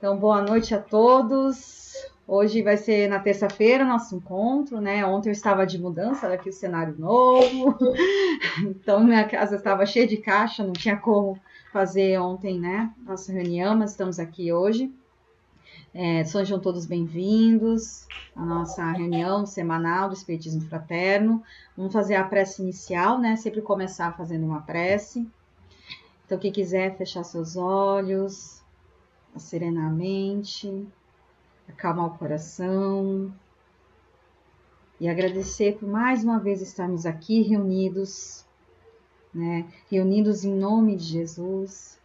Então, boa noite a todos. Hoje vai ser na terça-feira nosso encontro, né? Ontem eu estava de mudança, olha aqui o cenário novo. Então, minha casa estava cheia de caixa, não tinha como fazer ontem, né? Nossa reunião, mas estamos aqui hoje. Sejam todos bem-vindos à nossa reunião semanal do Espiritismo Fraterno. Vamos fazer a prece inicial, né? Sempre começar fazendo uma prece. Então, quem quiser fechar seus olhos, serenamente, acalmar o coração e agradecer por mais uma vez estarmos aqui reunidos, né? Reunidos em nome de Jesus,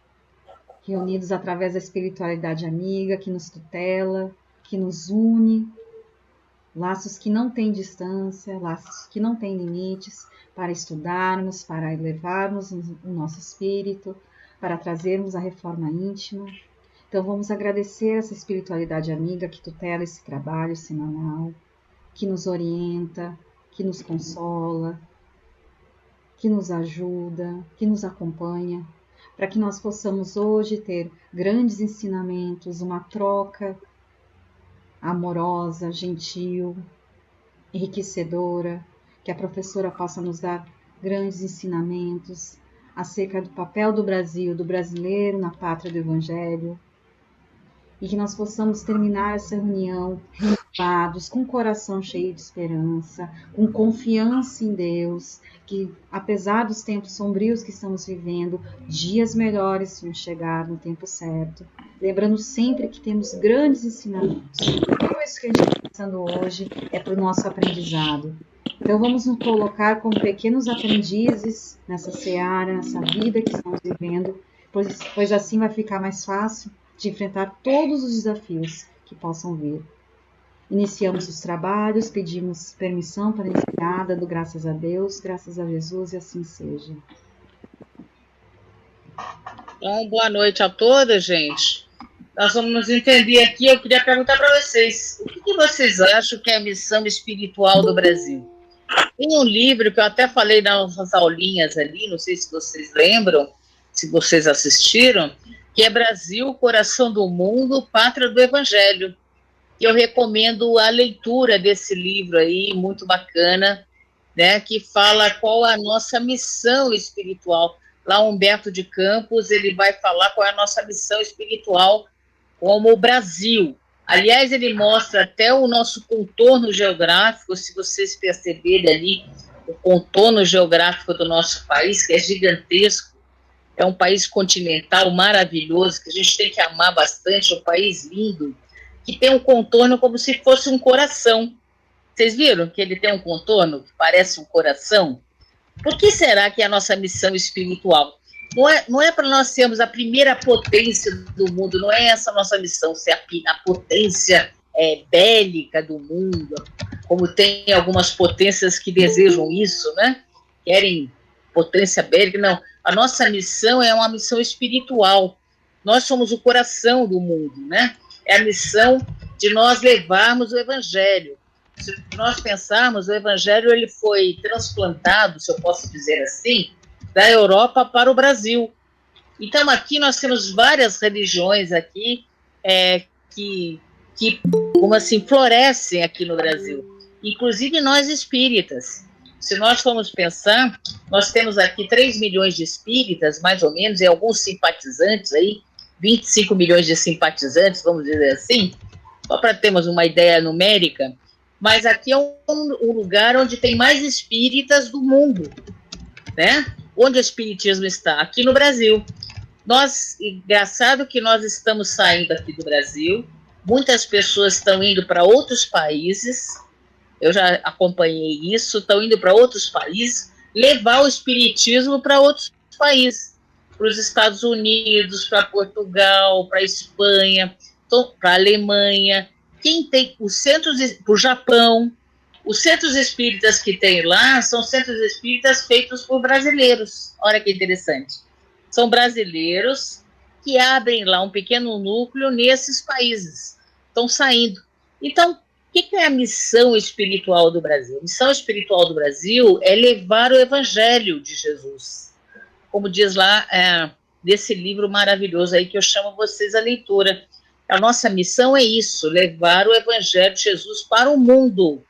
reunidos através da espiritualidade amiga que nos tutela, que nos une, laços que não têm distância, laços que não têm limites, para estudarmos, para elevarmos o nosso espírito, para trazermos a reforma íntima. Então, vamos agradecer essa espiritualidade amiga que tutela esse trabalho semanal, que nos orienta, que nos consola, que nos ajuda, que nos acompanha, para que nós possamos hoje ter grandes ensinamentos, uma troca amorosa, gentil, enriquecedora, que a professora possa nos dar grandes ensinamentos acerca do papel do Brasil, do brasileiro na pátria do Evangelho, e que nós possamos terminar essa reunião renovados, com o coração cheio de esperança, com confiança em Deus, que apesar dos tempos sombrios que estamos vivendo, dias melhores vão chegar no tempo certo. Lembrando sempre que temos grandes ensinamentos. Tudo isso que a gente está pensando hoje é para o nosso aprendizado. Então vamos nos colocar como pequenos aprendizes nessa seara, nessa vida que estamos vivendo, pois assim vai ficar mais fácil de enfrentar todos os desafios que possam vir. Iniciamos os trabalhos, pedimos permissão para iniciar, dando graças a Deus, graças a Jesus, e assim seja. Então, boa noite a todos, gente. Nós vamos nos entender aqui. Eu queria perguntar para vocês, o que vocês acham que é a missão espiritual do Brasil? Tem um livro que eu até falei nas nossas aulinhas ali, não sei se vocês lembram, se vocês assistiram, que é Brasil, Coração do Mundo, Pátria do Evangelho. E eu recomendo a leitura desse livro aí, muito bacana, né, que fala qual a nossa missão espiritual. Lá Humberto de Campos, ele vai falar qual é a nossa missão espiritual como o Brasil. Aliás, ele mostra até o nosso contorno geográfico, se vocês perceberem ali, o contorno geográfico do nosso país, que é gigantesco. É um país continental maravilhoso, que a gente tem que amar bastante, um país lindo, que tem um contorno como se fosse um coração. Vocês viram que ele tem um contorno que parece um coração? Por que será que é a nossa missão espiritual? Não é para nós sermos a primeira potência do mundo, não é essa a nossa missão, ser a potência bélica do mundo, como tem algumas potências que desejam isso, né? Querem potência bélica, não. A nossa missão é uma missão espiritual. Nós somos o coração do mundo, né? É a missão de nós levarmos o Evangelho. Se nós pensarmos, o Evangelho ele foi transplantado, se eu posso dizer assim, da Europa para o Brasil. Então, aqui nós temos várias religiões aqui que, como assim, florescem aqui no Brasil. Inclusive nós espíritas. Se nós formos pensar, nós temos aqui 3 milhões de espíritas, mais ou menos, e alguns simpatizantes aí, 25 milhões de simpatizantes, vamos dizer assim, só para termos uma ideia numérica, mas aqui é um lugar onde tem mais espíritas do mundo, né? Onde o espiritismo está? Aqui no Brasil. Engraçado que nós estamos saindo aqui do Brasil, muitas pessoas estão indo para outros países, eu já acompanhei isso, estão indo para outros países, levar o espiritismo para outros países, para os Estados Unidos, para Portugal, para a Espanha, para a Alemanha, para o Japão. Os centros espíritas que tem lá são centros espíritas feitos por brasileiros. Olha que interessante. São brasileiros que abrem lá um pequeno núcleo nesses países. Estão saindo. Então, o que é a missão espiritual do Brasil? A missão espiritual do Brasil é levar o Evangelho de Jesus. Como diz lá, nesse livro maravilhoso aí que eu chamo vocês à leitura. A nossa missão é isso, levar o Evangelho de Jesus para o mundo,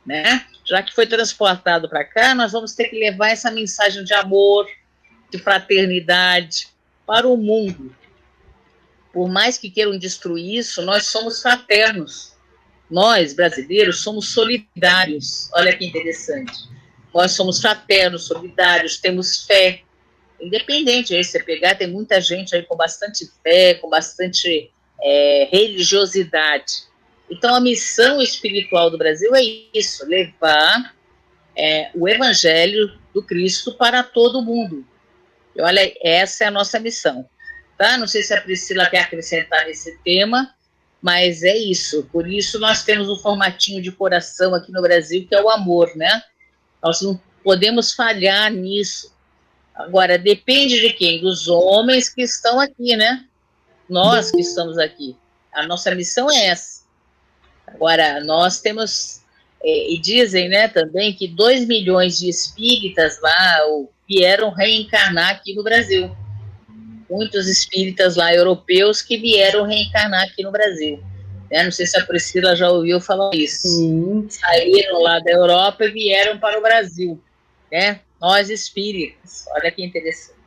né? Já que foi transportado para cá, nós vamos ter que levar essa mensagem de amor, de fraternidade para o mundo. Por mais que queiram destruir isso, nós somos fraternos. Nós, brasileiros, somos solidários. Olha que interessante. Nós somos fraternos, solidários, temos fé. Independente aí, você pegar, tem muita gente aí com bastante fé, com bastante religiosidade. Então, a missão espiritual do Brasil é isso, levar o Evangelho do Cristo para todo mundo. E olha, essa é a nossa missão. Tá? Não sei se a Priscila quer acrescentar nesse tema, mas é isso. Por isso nós temos um formatinho de coração aqui no Brasil, que é o amor, né? Nós não podemos falhar nisso. Agora, depende de quem? Dos homens que estão aqui, né? Nós que estamos aqui. A nossa missão é essa. Agora, nós temos... e dizem, né, também que 2 milhões de espíritas lá vieram reencarnar aqui no Brasil. Muitos espíritas lá europeus que vieram reencarnar aqui no Brasil. Não sei se a Priscila já ouviu falar isso. Sim. Saíram lá da Europa e vieram para o Brasil. Né? Nós espíritas. Olha que interessante.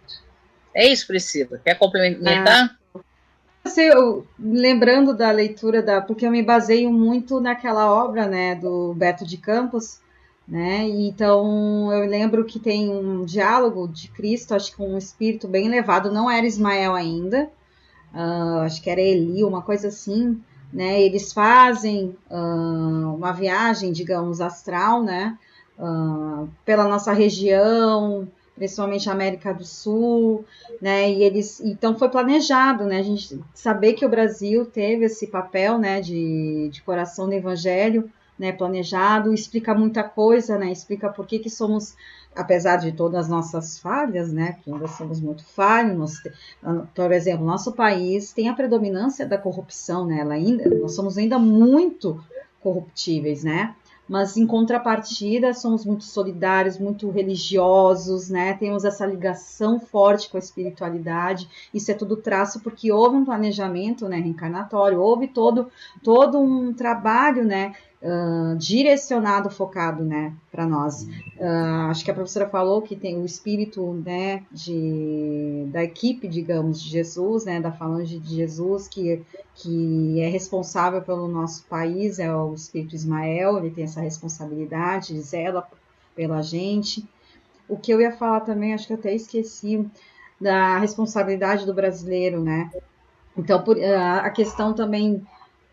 É isso, Priscila. Quer complementar? Lembrando da leitura, porque eu me baseio muito naquela obra, né, do Beto de Campos, né? Então eu lembro que tem um diálogo de Cristo, acho que com um espírito bem elevado, não era Ismael ainda, acho que era Eli, uma coisa assim, né? Eles fazem uma viagem, digamos, astral, né? Pela nossa região, principalmente a América do Sul, né? E então foi planejado, né? A gente saber que o Brasil teve esse papel, né, de coração do Evangelho, né, planejado, explica muita coisa, né, explica por que somos, apesar de todas as nossas falhas, né, que ainda somos muito falhos, por exemplo, nosso país tem a predominância da corrupção, né, nós somos ainda muito corruptíveis, né, mas em contrapartida somos muito solidários, muito religiosos, né, temos essa ligação forte com a espiritualidade, isso é tudo traço porque houve um planejamento, né, reencarnatório, houve todo um trabalho, né, direcionado, focado, né, para nós. Acho que a professora falou que tem o espírito, né, da equipe, digamos, de Jesus, né, da falange de Jesus, que é responsável pelo nosso país, é o espírito Ismael, ele tem essa responsabilidade, zela pela gente. O que eu ia falar também, acho que eu até esqueci, da responsabilidade do brasileiro, né, então a questão também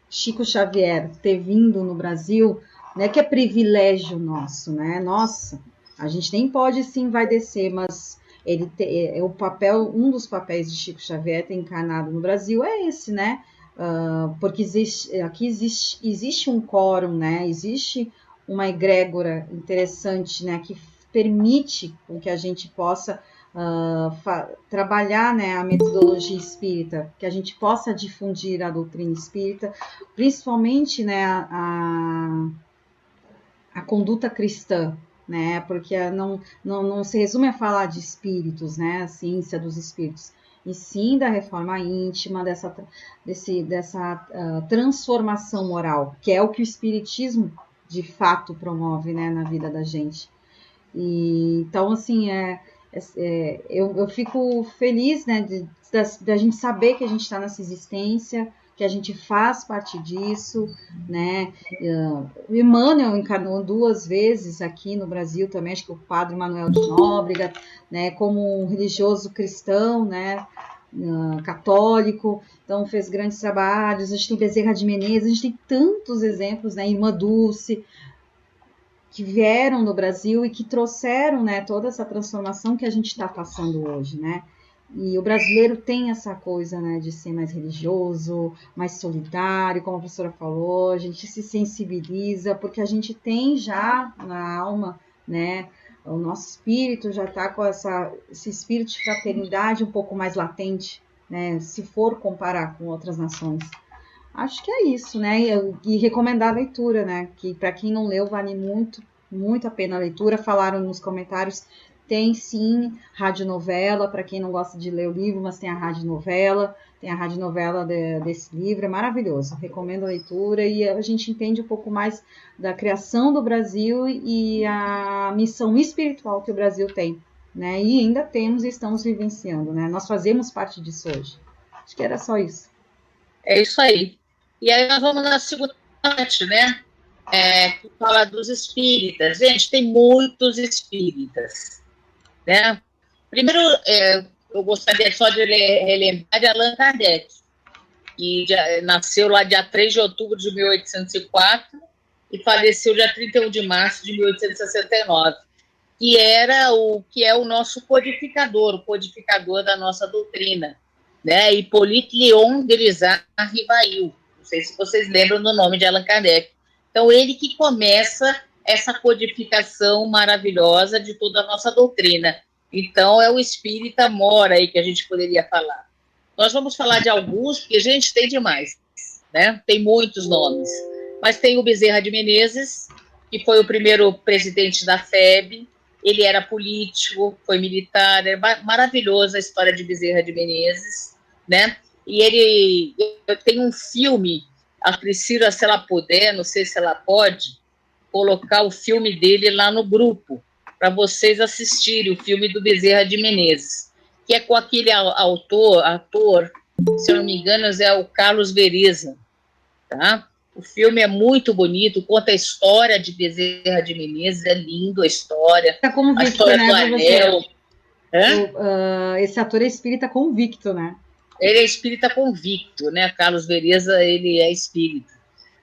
Chico Xavier ter vindo no Brasil, né, que é privilégio nosso, né? Nossa, a gente nem pode se envaidecer, mas um dos papéis de Chico Xavier ter encarnado no Brasil é esse, né? Porque aqui existe um quórum, né? Existe uma egrégora interessante, né? Que permite que a gente possa trabalhar, né, a metodologia espírita, que a gente possa difundir a doutrina espírita, principalmente, né, a conduta cristã, né, porque não se resume a falar de espíritos, né, a ciência dos espíritos, e sim da reforma íntima, dessa transformação moral, que é o que o espiritismo de fato promove, né, na vida da gente. Então, assim, eu fico feliz, né, da gente saber que a gente está nessa existência, que a gente faz parte disso, né? Emmanuel encarnou 2 vezes aqui no Brasil também, acho que o padre Manuel de Nóbrega, né, como um religioso cristão, né, católico, então fez grandes trabalhos. A gente tem Bezerra de Menezes, a gente tem tantos exemplos, né, Irmã Dulce, que vieram no Brasil e que trouxeram, né, toda essa transformação que a gente está passando hoje, né? E o brasileiro tem essa coisa, né, de ser mais religioso, mais solidário, como a professora falou, a gente se sensibiliza, porque a gente tem já na alma, né, o nosso espírito já está com esse espírito de fraternidade um pouco mais latente, né, se for comparar com outras nações. Acho que é isso, né? E recomendar a leitura, né? Que para quem não leu, vale muito, muito a pena a leitura. Falaram nos comentários Tem sim radionovela, para quem não gosta de ler o livro, mas tem a radionovela desse livro, é maravilhoso, recomendo a leitura, e a gente entende um pouco mais da criação do Brasil e a missão espiritual que o Brasil tem, né? E ainda temos e estamos vivenciando, né? Nós fazemos parte disso hoje. Acho que era só isso. É isso aí. E aí nós vamos na segunda parte, né? Que fala dos espíritas. Gente, tem muitos espíritas, né? Primeiro, eu gostaria só de relembrar de Allan Kardec, que nasceu lá dia 3 de outubro de 1804 e faleceu dia 31 de março de 1869, que é o nosso codificador, o codificador da nossa doutrina, né? Hippolyte Léon Grisard Rivail. Não sei se vocês lembram do nome de Allan Kardec. Então, ele que começa essa codificação maravilhosa de toda a nossa doutrina. Então, é o espírita mor aí que a gente poderia falar. Nós vamos falar de alguns, porque, gente, tem demais, né? Tem muitos nomes. Mas tem o Bezerra de Menezes, que foi o primeiro presidente da FEB. Ele era político, foi militar. É maravilhosa a história de Bezerra de Menezes, né? E tem um filme, a Priscila, se ela puder, não sei se ela pode, colocar o filme dele lá no grupo, para vocês assistirem, o filme do Bezerra de Menezes, que é com aquele ator, se eu não me engano, é o Carlos Vereza, tá? O filme é muito bonito, conta a história de Bezerra de Menezes, é lindo a história. Tá convicto, a história né, do anel. Esse ator é espírita convicto, né? Ele é espírita convicto, né? Carlos Vereza, ele é espírita.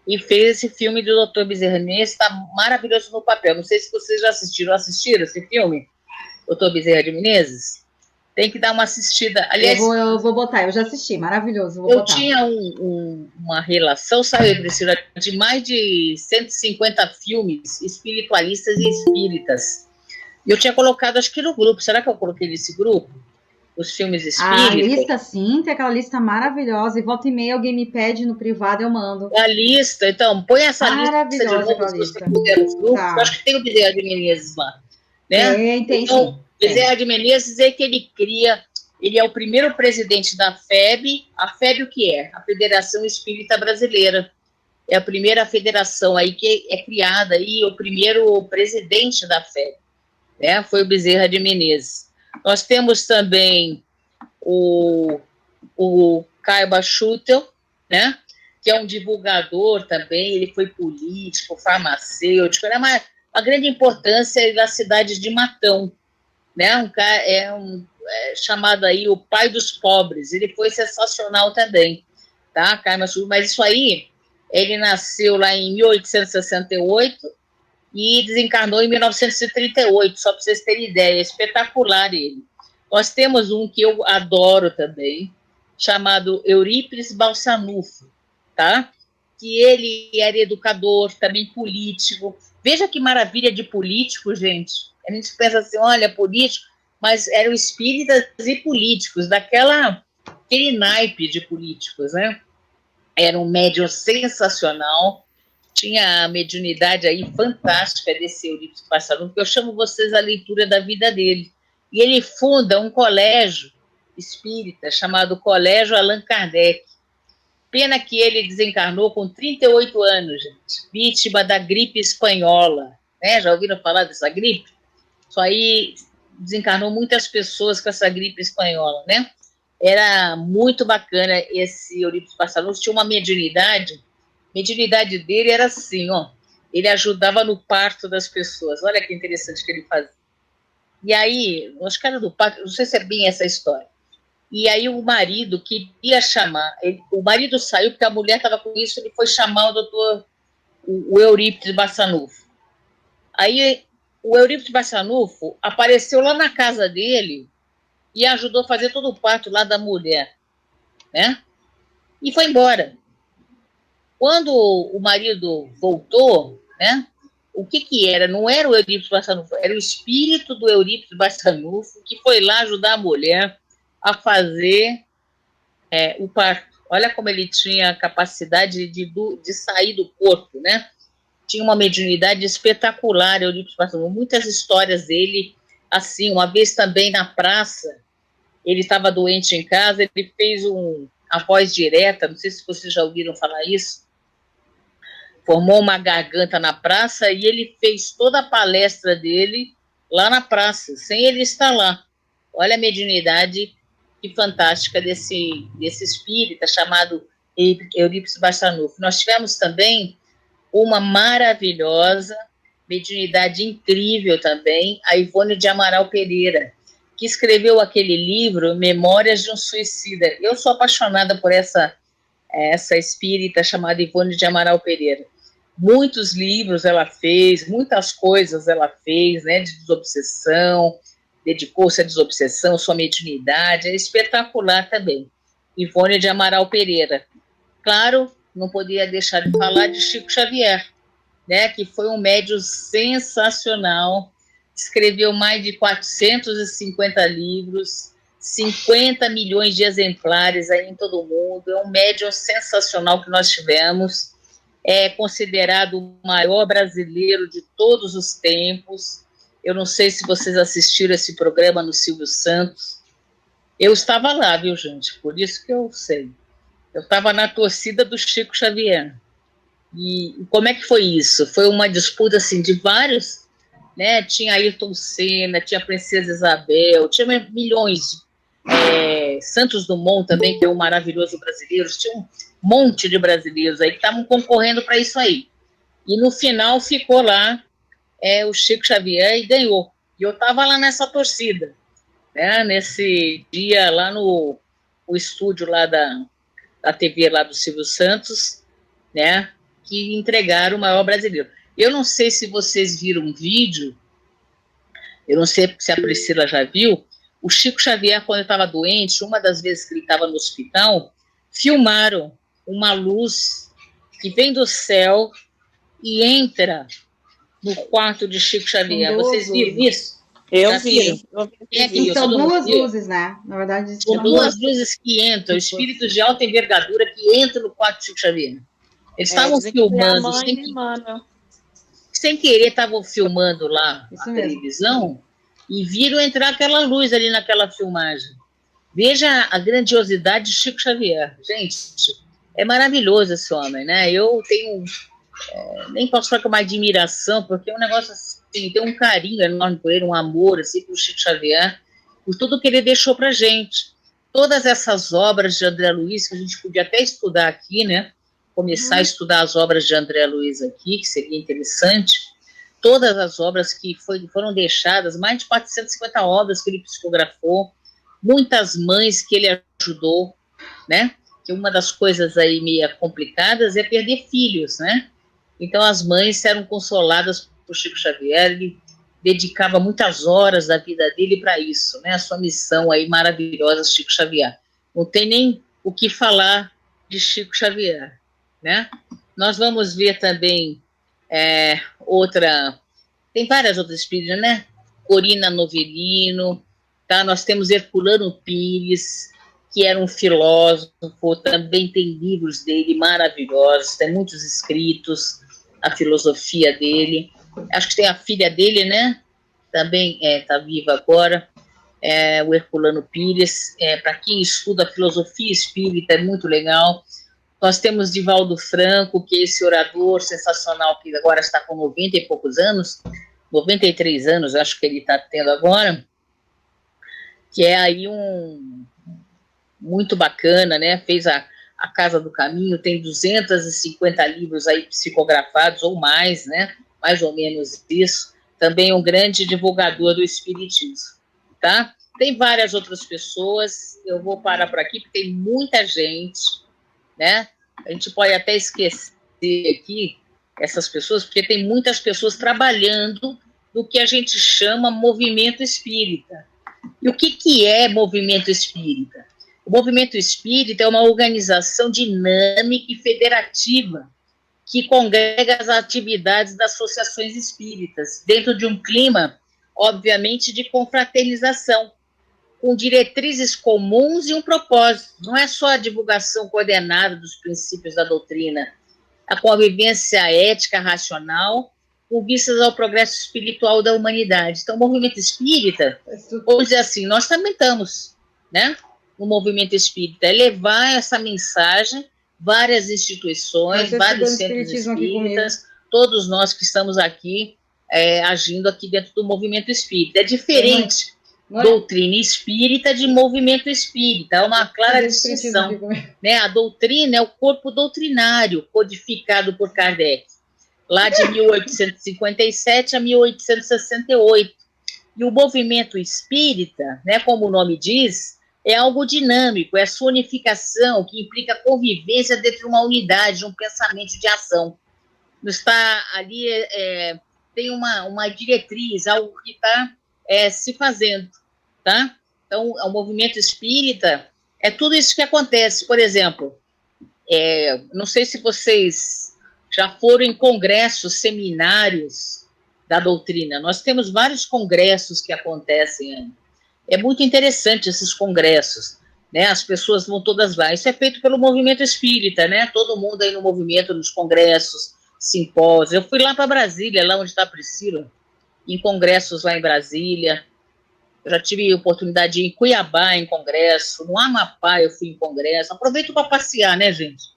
E fez esse filme do Dr. Bezerra de Menezes, está maravilhoso no papel. Não sei se vocês já assistiram esse filme, Dr. Bezerra de Menezes? Tem que dar uma assistida. Aliás, eu vou botar, eu já assisti, maravilhoso. Eu tinha uma relação, sabe, Priscila, de mais de 150 filmes espiritualistas e espíritas. E eu tinha colocado, acho que no grupo. Será que eu coloquei nesse grupo? Os filmes espíritas? A lista, sim, tem aquela lista maravilhosa. E volta e meia alguém me pede no privado, eu mando. A lista, então, põe essa lista de novo, se você puder nos grupos. Tá. Eu acho que tem o Bezerra de Menezes lá. Né? Tem então, sim. Bezerra de Menezes é que ele é o primeiro presidente da FEB. A FEB o que é? A Federação Espírita Brasileira. É a primeira federação aí que é criada aí, o primeiro presidente da FEB, né? Foi o Bezerra de Menezes. Nós temos também o Caiba Schutel, né? Que é um divulgador também, ele foi político, farmacêutico, era uma grande importância da cidade de Matão, né? Chamado aí o pai dos pobres, ele foi sensacional também, tá? Caiba Schutel, mas isso aí, ele nasceu lá em 1868 e desencarnou em 1938, só para vocês terem ideia, é espetacular ele. Nós temos um que eu adoro também, chamado Eurípides Balsanufo, tá? Que ele era educador, também político. Veja que maravilha de político, gente. A gente pensa assim, olha, político, mas eram espíritas e políticos, aquele naipe de políticos, né? Era um médium sensacional, tinha a mediunidade aí fantástica desse Eurípides Balsanufo, que eu chamo vocês a leitura da vida dele. E ele funda um colégio espírita chamado Colégio Allan Kardec. Pena que ele desencarnou com 38 anos, gente, vítima da gripe espanhola. Né? Já ouviram falar dessa gripe? Isso aí desencarnou muitas pessoas com essa gripe espanhola, né? Era muito bacana esse Eurípides Balsanufo, tinha uma mediunidade. A mediunidade dele era assim, ó, ele ajudava no parto das pessoas. Olha que interessante que ele fazia. E aí, acho que era do parto, não sei se é bem essa história. E aí o marido queria chamar, o marido saiu porque a mulher estava com isso, ele foi chamar o Eurípides Balsanufo. Aí o Eurípides Balsanufo apareceu lá na casa dele e ajudou a fazer todo o parto lá da mulher, né? E foi embora. Quando o marido voltou, né? O que era? Não era o Eurípides Balsanufo, era o espírito do Eurípides Balsanufo que foi lá ajudar a mulher a fazer o parto. Olha como ele tinha a capacidade de sair do corpo, né? Tinha uma mediunidade espetacular, Eurípides Balsanufo. Muitas histórias dele assim, uma vez também na praça, ele estava doente em casa, ele fez a voz direta, não sei se vocês já ouviram falar isso, formou uma garganta na praça e ele fez toda a palestra dele lá na praça, sem ele estar lá. Olha a mediunidade que fantástica desse espírita chamado Eurípides Barçanufo. Nós tivemos também uma maravilhosa mediunidade incrível também, a Ivone de Amaral Pereira, que escreveu aquele livro Memórias de um Suicida. Eu sou apaixonada por essa espírita chamada Ivone de Amaral Pereira. Muitos livros ela fez, muitas coisas ela fez, né, de desobsessão, dedicou-se à desobsessão, sua mediunidade, é espetacular também. Ivone de Amaral Pereira. Claro, não podia deixar de falar de Chico Xavier, né, que foi um médium sensacional, escreveu mais de 450 livros, 50 milhões de exemplares aí em todo o mundo, é um médium sensacional que nós tivemos, é considerado o maior brasileiro de todos os tempos. Eu não sei se vocês assistiram esse programa no Silvio Santos, eu estava lá, viu, gente, por isso que eu sei. Eu estava na torcida do Chico Xavier. E como é que foi isso? Foi uma disputa assim, de vários, né? Tinha Ayrton Senna, tinha a Princesa Isabel, tinha milhões. Santos Dumont também, que é um maravilhoso brasileiro, tinha um monte de brasileiros aí que estavam concorrendo para isso aí. E no final ficou lá o Chico Xavier e ganhou. E eu estava lá nessa torcida, né? Nesse dia lá no estúdio lá da TV lá do Silvio Santos, né? Que entregaram o maior brasileiro. Eu não sei se vocês viram um vídeo, eu não sei se a Priscila já viu, o Chico Xavier, quando estava doente, uma das vezes que ele estava no hospital, filmaram uma luz que vem do céu e entra no quarto de Chico Xavier. Vocês viram isso? Eu vi. São duas luzes, né? Na verdade, são duas luzes que entram, espíritos de alta envergadura que entram no quarto de Chico Xavier. Eles estavam filmando, sem querer, estavam filmando lá a televisão e viram entrar aquela luz ali naquela filmagem. Veja a grandiosidade de Chico Xavier. Gente, é maravilhoso esse homem, né? Eu tenho, nem posso falar com uma admiração, porque é um negócio assim, tem um carinho enorme por ele, um amor assim, por Chico Xavier, por tudo que ele deixou pra gente. Todas essas obras de André Luiz, que a gente podia até estudar aqui, né? Começar a estudar as obras de André Luiz aqui, que seria interessante. Todas as obras que foram deixadas, mais de 450 obras que ele psicografou, muitas mães que ele ajudou, né? Que uma das coisas aí meio complicadas é perder filhos, né? Então as mães eram consoladas por Chico Xavier, ele dedicava muitas horas da vida dele para isso, né? A sua missão aí maravilhosa, Chico Xavier. Não tem nem o que falar de Chico Xavier, né? Nós vamos ver também tem várias outras espíritas, né? Corina Novelino, tá? Nós temos Herculano Pires, que era um filósofo, também tem livros dele maravilhosos, tem muitos escritos, a filosofia dele. Acho que tem a filha dele, né? Também está viva agora, o Herculano Pires. Para quem estuda filosofia espírita, é muito legal. Nós temos Divaldo Franco, que é esse orador sensacional, que agora está com 90 e poucos anos, 93 anos, acho que ele está tendo agora, que é aí muito bacana, né? Fez a Casa do Caminho, tem 250 livros aí psicografados, ou mais, né? Mais ou menos isso. Também um grande divulgador do espiritismo, tá? Tem várias outras pessoas, eu vou parar por aqui, porque tem muita gente, né? A gente pode até esquecer aqui essas pessoas, porque tem muitas pessoas trabalhando no que a gente chama movimento espírita. E o que é movimento espírita? O movimento espírita é uma organização dinâmica e federativa que congrega as atividades das associações espíritas dentro de um clima, obviamente, de confraternização, com diretrizes comuns e um propósito. Não é só a divulgação coordenada dos princípios da doutrina, a convivência ética racional, com vistas ao progresso espiritual da humanidade. Então, o movimento espírita, vamos dizer assim, nós também estamos, né, no movimento espírita, é levar essa mensagem, várias instituições, vários centros espíritas, todos nós que estamos aqui, agindo aqui dentro do movimento espírita. É diferente doutrina espírita de movimento espírita, é uma clara distinção, né? A doutrina é o corpo doutrinário, codificado por Kardec, lá de 1857 a 1868. E o movimento espírita, né, como o nome diz, é algo dinâmico, é a sua unificação, que implica a convivência dentro de uma unidade, um pensamento de ação. Está ali, tem uma diretriz, algo que está se fazendo, tá? Então, o movimento espírita é tudo isso que acontece. Por exemplo, não sei se vocês já foram em congressos, seminários da doutrina. Nós temos vários congressos que acontecem. É muito interessante esses congressos, né? As pessoas vão todas lá. Isso é feito pelo movimento espírita, né? Todo mundo aí no movimento, nos congressos, simpósios. Eu fui lá para Brasília, lá onde está a Priscila, em congressos lá em Brasília. Eu já tive oportunidade de ir em Cuiabá em congresso, no Amapá eu fui em congresso. Aproveito para passear, né, gente?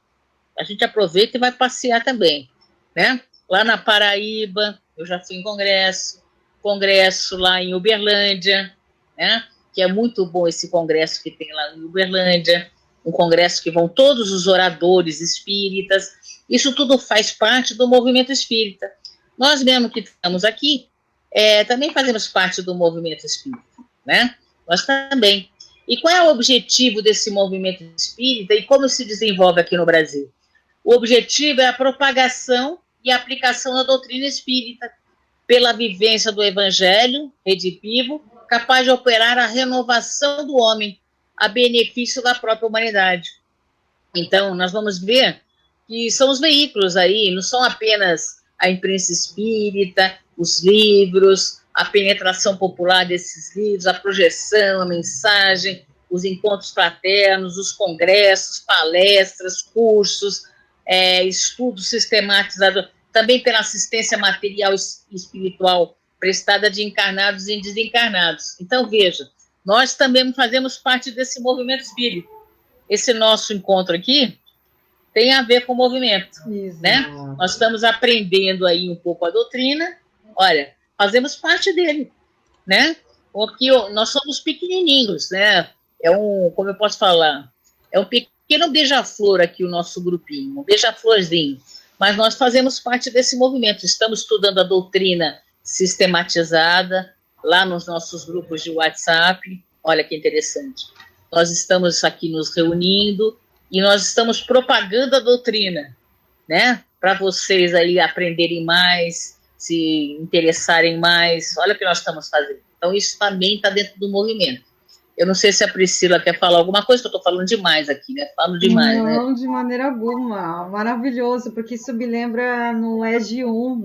A gente aproveita e vai passear também, né? Lá na Paraíba, eu já fui em congresso lá em Uberlândia, né? Que é muito bom esse congresso que tem lá em Uberlândia, um congresso que vão todos os oradores espíritas. Isso tudo faz parte do movimento espírita. Nós mesmo que estamos aqui, também fazemos parte do movimento espírita, né? Nós também. E qual é o objetivo desse movimento espírita e como se desenvolve aqui no Brasil? O objetivo é a propagação e a aplicação da doutrina espírita pela vivência do evangelho reditivo, capaz de operar a renovação do homem a benefício da própria humanidade. Então, nós vamos ver que são os veículos aí, não são apenas a imprensa espírita, os livros, a penetração popular desses livros, a projeção, a mensagem, os encontros fraternos, os congressos, palestras, cursos, estudos sistematizados, também pela assistência material e espiritual prestada de encarnados e desencarnados. Então, veja, nós também fazemos parte desse movimento espírita. Esse nosso encontro aqui tem a ver com o movimento, né? Nós estamos aprendendo aí um pouco a doutrina, olha, fazemos parte dele, né? Porque nós somos pequenininhos, né? Como eu posso falar, é um pequeno beija-flor aqui o nosso grupinho, um beija-florzinho, mas nós fazemos parte desse movimento, estamos estudando a doutrina sistematizada lá nos nossos grupos de WhatsApp, olha que interessante. Nós estamos aqui nos reunindo e nós estamos propagando a doutrina, né? Para vocês aí aprenderem mais, se interessarem mais, olha o que nós estamos fazendo. Então, isso também está dentro do movimento. Eu não sei se a Priscila quer falar alguma coisa, que eu estou falando demais aqui, né? Falo demais, né? Não, de maneira alguma. Maravilhoso, porque isso me lembra no EG 1,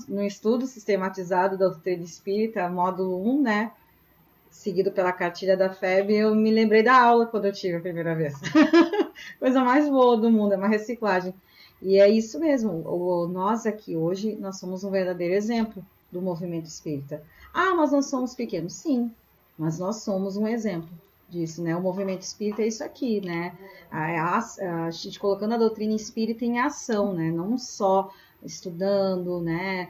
no estudo sistematizado da doutrina espírita, módulo 1, né? Seguido pela cartilha da FEB, eu me lembrei da aula quando eu tive a primeira vez. Coisa mais boa do mundo, é uma reciclagem. E é isso mesmo, nós aqui hoje, nós somos um verdadeiro exemplo do movimento espírita. Ah, mas nós somos pequenos, sim, mas nós somos um exemplo disso, né? O movimento espírita é isso aqui, né? A gente colocando a doutrina espírita em ação, né? Não só estudando, né?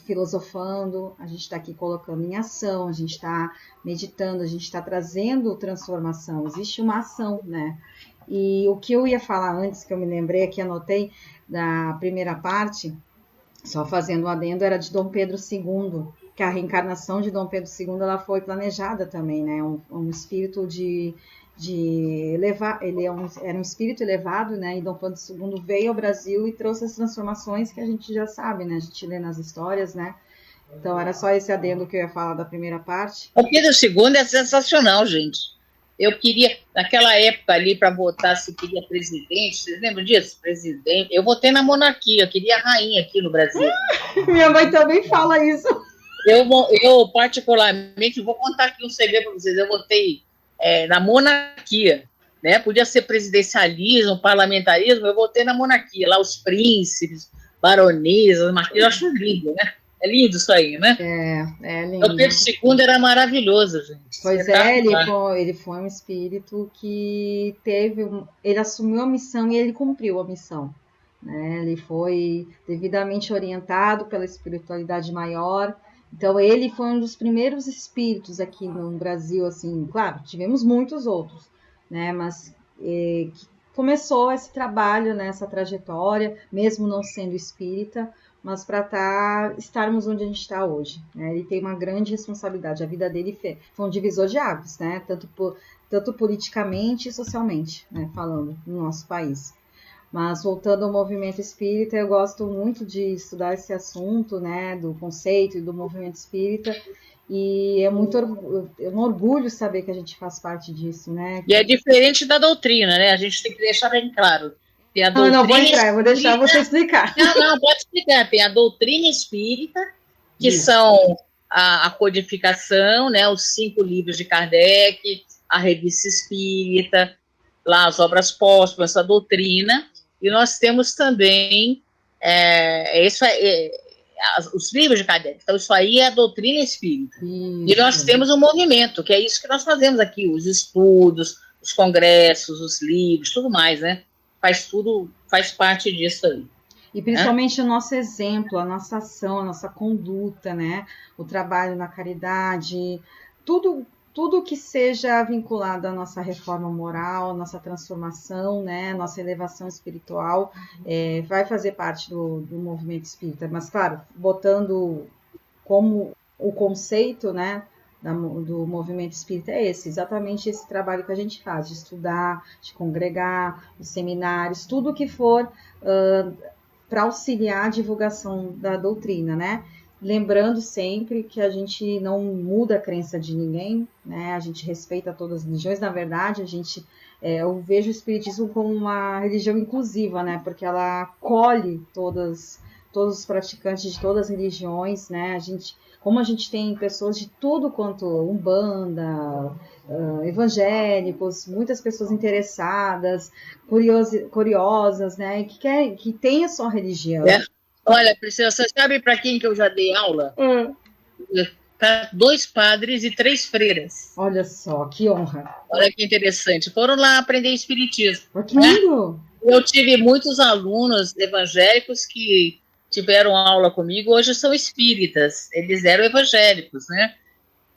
Filosofando, a gente está aqui colocando em ação, a gente está meditando, a gente está trazendo transformação, existe uma ação, né? E o que eu ia falar antes, que eu me lembrei aqui, anotei, da primeira parte, só fazendo um adendo, era de Dom Pedro II, que a reencarnação de Dom Pedro II ela foi planejada também, né? Um espírito de elevar, era um espírito elevado, né? E Dom Pedro II veio ao Brasil e trouxe as transformações que a gente já sabe, né? A gente lê nas histórias, né? Então era só esse adendo que eu ia falar da primeira parte. Dom Pedro II é sensacional, gente. Eu queria, naquela época ali, para votar se queria presidente, vocês lembram disso? Presidente. Eu votei na monarquia, eu queria a rainha aqui no Brasil. Minha mãe também fala isso. Eu particularmente, vou contar aqui um segredo para vocês, eu votei na monarquia, né? Podia ser presidencialismo, parlamentarismo, eu votei na monarquia, lá os príncipes, baronesas, marquesas, eu acho lindo, né? É lindo isso aí, né? É lindo. O Pedro II era maravilhoso, gente. Pois ele foi um espírito que ele assumiu a missão e ele cumpriu a missão, né? Ele foi devidamente orientado pela espiritualidade maior. Então ele foi um dos primeiros espíritos aqui no Brasil, assim, claro, tivemos muitos outros, né? Mas que começou esse trabalho, né, essa trajetória, mesmo não sendo espírita, mas para estarmos onde a gente está hoje, né? Ele tem uma grande responsabilidade. A vida dele foi um divisor de águas, né? Tanto politicamente e socialmente, né? Falando no nosso país. Mas voltando ao movimento espírita, eu gosto muito de estudar esse assunto, né? Do conceito e do movimento espírita. E é um orgulho saber que a gente faz parte disso, né? E é diferente da doutrina, né? A gente tem que deixar bem claro. Tem a doutrina não vou entrar, eu vou deixar você explicar. Não, pode explicar. Tem a doutrina espírita, que são a codificação, né? Os 5 livros de Kardec, a revista espírita, lá as obras póstumas, a doutrina. E nós temos também os livros de Kardec. Então, isso aí é a doutrina espírita. Isso. E nós temos um movimento, que é isso que nós fazemos aqui, os estudos, os congressos, os livros, tudo mais, né? Faz parte disso aí. E principalmente o nosso exemplo, a nossa ação, a nossa conduta, né? O trabalho na caridade, tudo que seja vinculado à nossa reforma moral, nossa transformação, né? Nossa elevação espiritual, vai fazer parte do movimento espírita. Mas, claro, botando como o conceito, né? Do movimento espírita é exatamente esse trabalho que a gente faz, de estudar, de congregar, os seminários, tudo que for para auxiliar a divulgação da doutrina, né? Lembrando sempre que a gente não muda a crença de ninguém, né? A gente respeita todas as religiões. Na verdade, eu vejo o espiritismo como uma religião inclusiva, né? Porque ela acolhe todos os praticantes de todas as religiões, né? Como a gente tem pessoas de tudo quanto Umbanda, evangélicos, muitas pessoas interessadas, curiosas, né? Que tem a sua religião. Olha, Priscila, você sabe para quem que eu já dei aula? Para 2 padres e 3 freiras. Olha só, que honra. Olha que interessante. Foram lá aprender espiritismo. Que lindo! Eu tive muitos alunos evangélicos que tiveram aula comigo, hoje são espíritas. Eles eram evangélicos, né?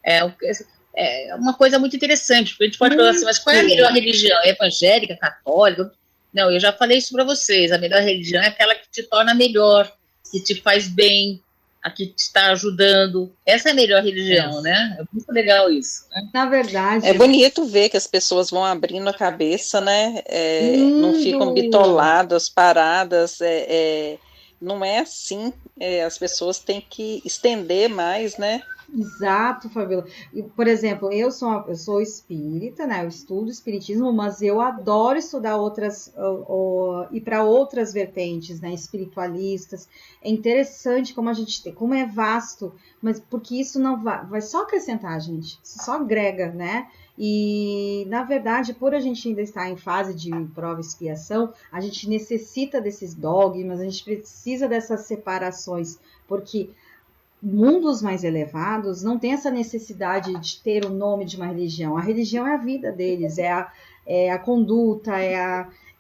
É uma coisa muito interessante, porque a gente pode falar assim, mas qual é a melhor religião? Evangélica, católica? Não, eu já falei isso para vocês. A melhor religião é aquela que te torna melhor, que te faz bem, a que te está ajudando. Essa é a melhor religião, né? É muito legal isso, né? Na verdade... É bonito ver que as pessoas vão abrindo a cabeça, né? Não ficam bitoladas, paradas. Não é assim. As pessoas têm que estender mais, né? Exato, Fabíola. Por exemplo, eu sou espírita, né? Eu estudo espiritismo, mas eu adoro estudar ir para outras vertentes, né? Espiritualistas. É interessante como é vasto, mas porque isso não vai só acrescentar, gente. Isso só agrega, né? E, na verdade, por a gente ainda estar em fase de prova e expiação, a gente necessita desses dogmas, a gente precisa dessas separações, porque mundos mais elevados não tem essa necessidade de ter o nome de uma religião. A religião é a vida deles, é a conduta,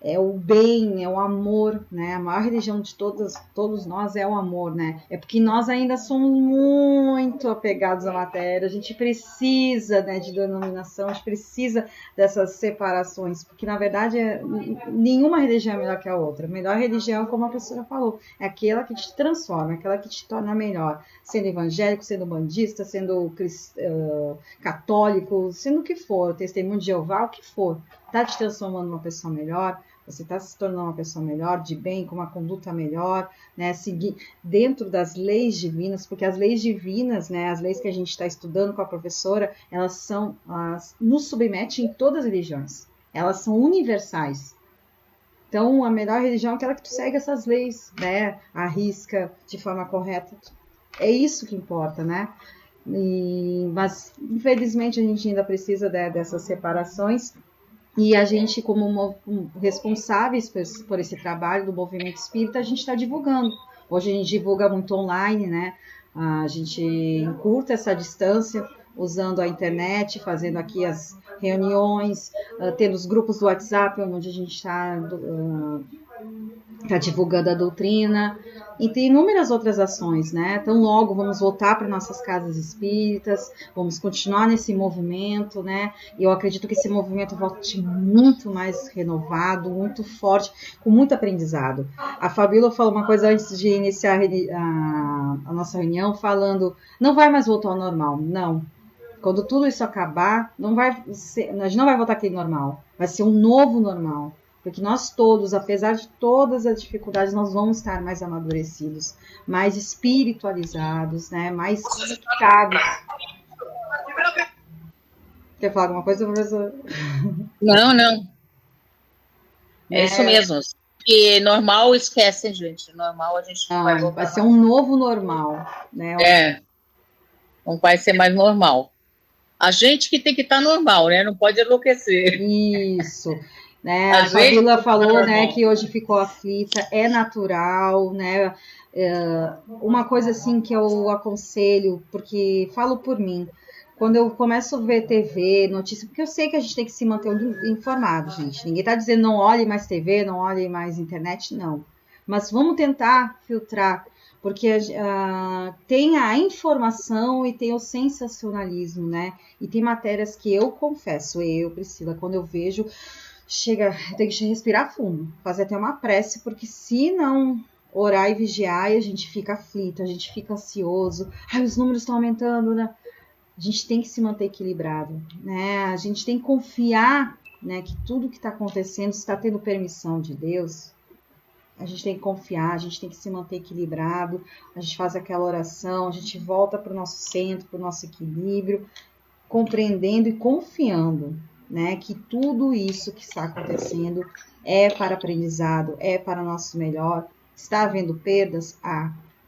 é o bem, é o amor, né? A maior religião de todos nós é o amor, né? É porque nós ainda somos muito apegados à matéria, a gente precisa, né, de denominação, a gente precisa dessas separações, porque na verdade nenhuma religião é melhor que a outra. A melhor religião, como a professora falou, é aquela que te transforma, aquela que te torna melhor, sendo evangélico, sendo bandista, sendo católico, sendo o que for, testemunho de Jeová, o que for. Está te transformando numa pessoa melhor, você está se tornando uma pessoa melhor, de bem, com uma conduta melhor, né? Seguir dentro das leis divinas, porque as leis divinas, né? As leis que a gente está estudando com a professora, elas nos submetem em todas as religiões. Elas são universais. Então, a melhor religião é aquela que tu segue essas leis, né? Arrisca de forma correta. É isso que importa, né? Mas, infelizmente, a gente ainda precisa dessas separações. E a gente, como responsáveis por esse trabalho do movimento espírita, a gente está divulgando. Hoje a gente divulga muito online, né? A gente encurta essa distância usando a internet, fazendo aqui as reuniões, tendo os grupos do WhatsApp, onde a gente está divulgando a doutrina, e tem inúmeras outras ações, né? Então, logo vamos voltar para nossas casas espíritas, vamos continuar nesse movimento, né? E eu acredito que esse movimento volte muito mais renovado, muito forte, com muito aprendizado. A Fabíola falou uma coisa antes de iniciar a nossa reunião, falando, não vai mais voltar ao normal, não. Quando tudo isso acabar, a gente não vai voltar aquele normal, vai ser um novo normal. Porque nós todos, apesar de todas as dificuldades, nós vamos estar mais amadurecidos, mais espiritualizados, né? Mais conectados. Quer falar alguma coisa, professor? Não. É isso mesmo. Porque normal esquecem, gente. Normal a gente não vai voltar. Vai ser um novo normal, né? Não vai ser mais normal. A gente que tem que estar normal, né? Não pode enlouquecer. Isso. Né? A Fabíola falou, né, que hoje ficou aflita, é natural, né? Uma coisa assim que eu aconselho, porque falo por mim, quando eu começo a ver TV, notícia, porque eu sei que a gente tem que se manter informado, gente. Ninguém está dizendo não olhe mais TV, não olhe mais internet, não. Mas vamos tentar filtrar, porque tem a informação e tem o sensacionalismo, né? E tem matérias que eu confesso, Priscila, quando eu vejo, tem que respirar fundo, fazer até uma prece, porque se não orar e vigiar, a gente fica aflito, a gente fica ansioso, os números estão aumentando, né? A gente tem que se manter equilibrado, né? A gente tem que confiar, né, que tudo que está acontecendo está tendo permissão de Deus. A gente tem que confiar, a gente tem que se manter equilibrado, a gente faz aquela oração, a gente volta para o nosso centro, para o nosso equilíbrio, compreendendo e confiando, né, que tudo isso que está acontecendo é para aprendizado, é para o nosso melhor. Está havendo perdas?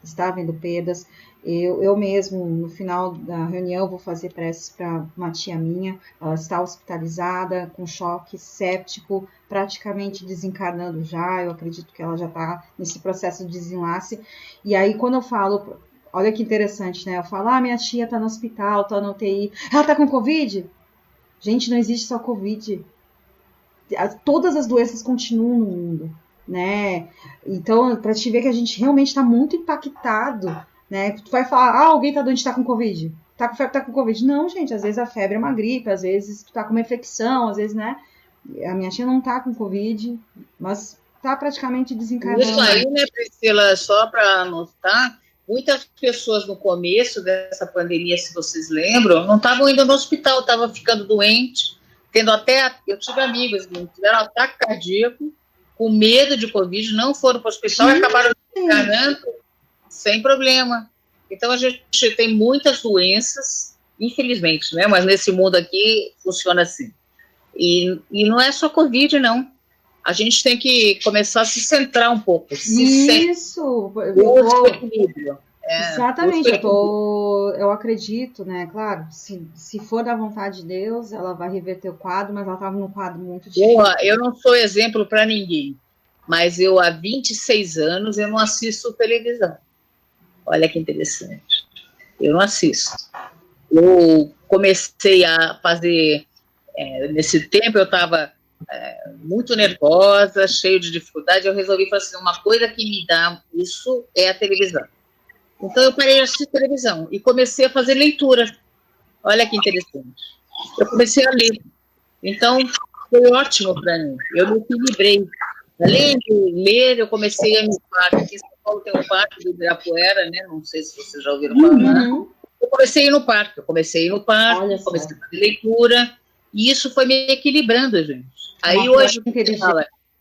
Está havendo perdas. Eu mesmo, no final da reunião, vou fazer preces para uma tia minha. Ela está hospitalizada, com choque séptico, praticamente desencarnando já. Eu acredito que ela já está nesse processo de desenlace. E aí, quando eu falo, olha que interessante, né? Eu falo, minha tia está no hospital, está no UTI. Ela está com Covid? Gente, não existe só Covid. Todas as doenças continuam no mundo, né? Então, para te ver que a gente realmente está muito impactado, né? Tu vai falar, alguém tá doente, está com Covid. Tá com febre, tá com Covid. Não, gente, às vezes a febre é uma gripe, às vezes tu tá com uma infecção, às vezes, né? A minha tia não tá com Covid, mas tá praticamente desencarnando. Isso aí, né, Priscila, só para anotar, muitas pessoas no começo dessa pandemia, se vocês lembram, não estavam indo no hospital, estavam ficando doentes, eu tive amigos que tiveram ataque cardíaco, com medo de Covid, não foram para o hospital e acabaram desencarnando sem problema. Então, a gente tem muitas doenças, infelizmente, né? Mas nesse mundo aqui funciona assim. E não é só Covid, não. A gente tem que começar a se centrar um pouco. Isso! Equilíbrio. Exatamente, eu acredito, né? Claro, se for da vontade de Deus, ela vai reverter o quadro, mas ela estava num quadro muito difícil. Eu não sou exemplo para ninguém, mas eu há 26 anos eu não assisto televisão. Olha que interessante. Eu não assisto. Eu comecei a fazer, nesse tempo eu estava muito nervosa, cheio de dificuldade, eu resolvi fazer assim, uma coisa que me dá isso é a televisão. Então eu parei de assistir televisão e comecei a fazer leitura. Olha que interessante. Eu comecei a ler. Então foi ótimo para mim. Eu me equilibrei. Além de ler, eu comecei a ir no parque. Aqui em São Paulo tem um parque do Ibirapuera, né? Não sei se vocês já ouviram falar. Eu comecei a ir no parque. Comecei a fazer leitura. E isso foi me equilibrando, gente. Aí hoje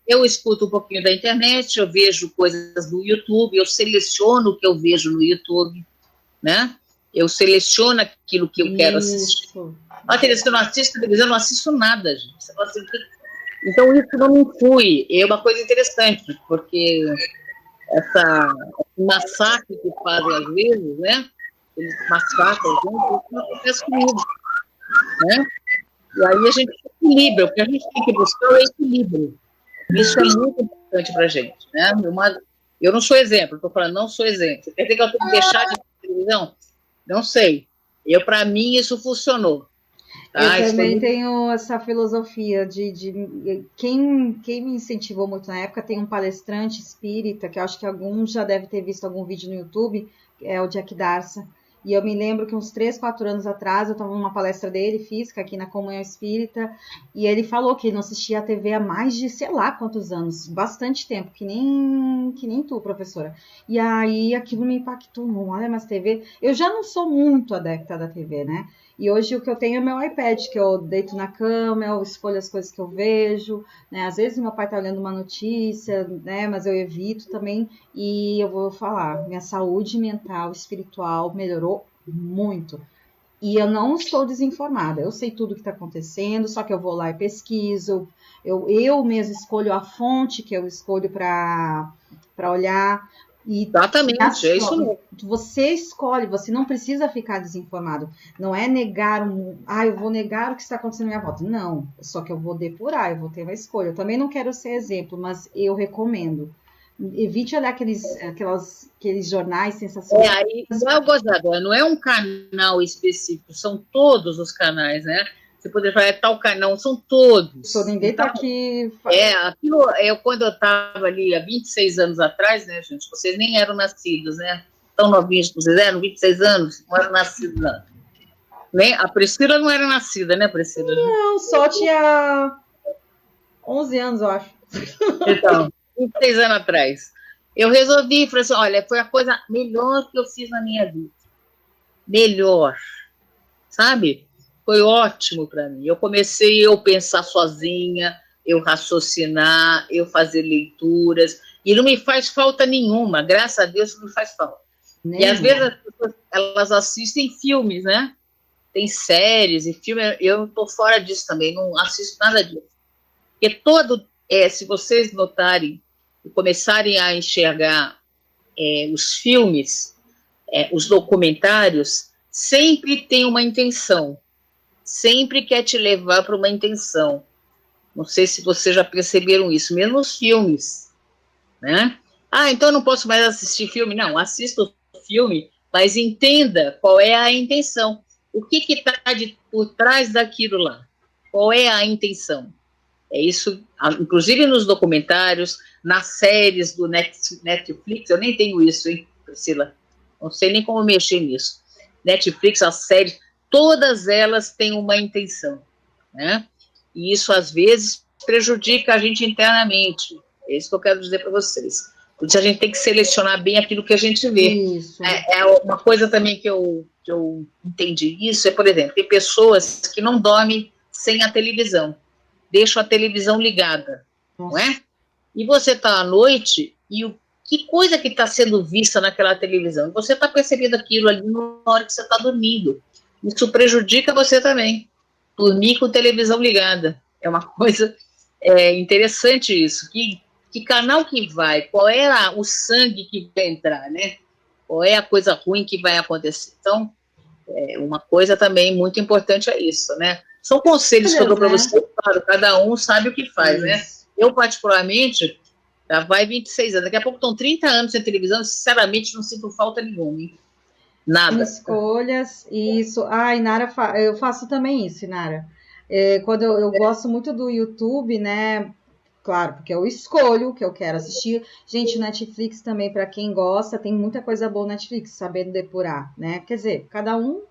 eu escuto um pouquinho da internet, eu vejo coisas no YouTube, eu seleciono o que eu vejo no YouTube, né? Eu seleciono aquilo que eu quero assistir. Teresa, eu não assisto televisão, eu não assisto nada, gente. Então, isso não me influi. É uma coisa interessante, porque essa massacre que fazem às vezes, né? Eles massacram, isso não acontece comigo, né? E aí a gente equilibra, o que a gente tem que buscar é o equilíbrio. Isso é muito importante para a gente, né? Eu não sou exemplo, estou falando, não sou exemplo. Quer dizer que eu tenho que deixar de ver televisão? Não sei. Para mim, isso funcionou. Tá? Eu também tenho essa filosofia de quem me incentivou muito na época, tem um palestrante espírita, que eu acho que alguns já devem ter visto algum vídeo no YouTube, é o Jack Darsa. E eu me lembro que uns 3, 4 anos atrás, eu estava numa palestra dele, física, aqui na Comunhão Espírita, e ele falou que ele não assistia a TV há mais de, sei lá quantos anos, bastante tempo, que nem tu, professora. E aí aquilo me impactou, não olha mais TV. Eu já não sou muito adepta da TV, né? E hoje o que eu tenho é meu iPad, que eu deito na cama, eu escolho as coisas que eu vejo, né? Às vezes meu pai tá olhando uma notícia, né? Mas eu evito também. E eu vou falar, minha saúde mental, espiritual melhorou muito. E eu não estou desinformada, eu sei tudo o que está acontecendo, só que eu vou lá e pesquiso, eu mesmo escolho a fonte que eu escolho para olhar. E exatamente, é isso mesmo. Você escolhe, você não precisa ficar desinformado. Não é negar, eu vou negar o que está acontecendo na minha volta. Não, só que eu vou depurar, eu vou ter uma escolha. Eu também não quero ser exemplo, mas eu recomendo. Evite olhar aqueles jornais sensacionais. Aí, não é um canal específico, são todos os canais, né? Você poderia falar, tal canal, são todos. Ninguém está aqui... Aquilo, quando eu estava ali há 26 anos atrás, né, gente? Vocês nem eram nascidos, né? Tão novinhos que vocês eram, 26 anos, não eram nascidos, não. Nem, a Priscila não era nascida, né, Priscila? Não, só tinha 11 anos, eu acho. Então, 26 anos atrás. Eu resolvi, falei assim, olha, foi a coisa melhor que eu fiz na minha vida. Melhor. Sabe? Foi ótimo para mim. Eu comecei a pensar sozinha, eu raciocinar, eu fazer leituras, e não me faz falta nenhuma, graças a Deus não me faz falta. E às vezes as pessoas, elas assistem filmes, né? Tem séries e filmes, eu estou fora disso também, não assisto nada disso. Porque se vocês notarem e começarem a enxergar os filmes, os documentários, sempre tem uma intenção. Sempre quer te levar para uma intenção. Não sei se vocês já perceberam isso, mesmo nos filmes, né? Então eu não posso mais assistir filme. Não, assista o filme, mas entenda qual é a intenção. O que está por trás daquilo lá? Qual é a intenção? É isso, inclusive nos documentários, nas séries do Netflix, eu nem tenho isso, hein, Priscila? Não sei nem como mexer nisso. Netflix, as séries, todas elas têm uma intenção, né? E isso, às vezes, prejudica a gente internamente. É isso que eu quero dizer para vocês. Por isso a gente tem que selecionar bem aquilo que a gente vê. Isso. Uma coisa também que eu entendi isso por exemplo, tem pessoas que não dormem sem a televisão. Deixam a televisão ligada, não é? E você está à noite e que coisa que está sendo vista naquela televisão? E você está percebendo aquilo ali na hora que você está dormindo. Isso prejudica você também. Dormir com televisão ligada. É uma coisa interessante isso. Que canal que vai? Qual é o sangue que vai entrar, né? Qual é a coisa ruim que vai acontecer? Então, uma coisa também muito importante é isso, né? São conselhos que eu dou para você, claro, cada um sabe o que faz, isso. Né? Eu, particularmente, já vai 26 anos, daqui a pouco estão 30 anos sem televisão, sinceramente não sinto falta nenhuma, hein? Nada. Escolhas, isso. Inara, eu faço também isso, Inara. Quando eu gosto muito do YouTube, né? Claro, porque eu escolho o que eu quero assistir. Gente, o Netflix também, para quem gosta, tem muita coisa boa no Netflix, sabendo depurar, né? Quer dizer, cada um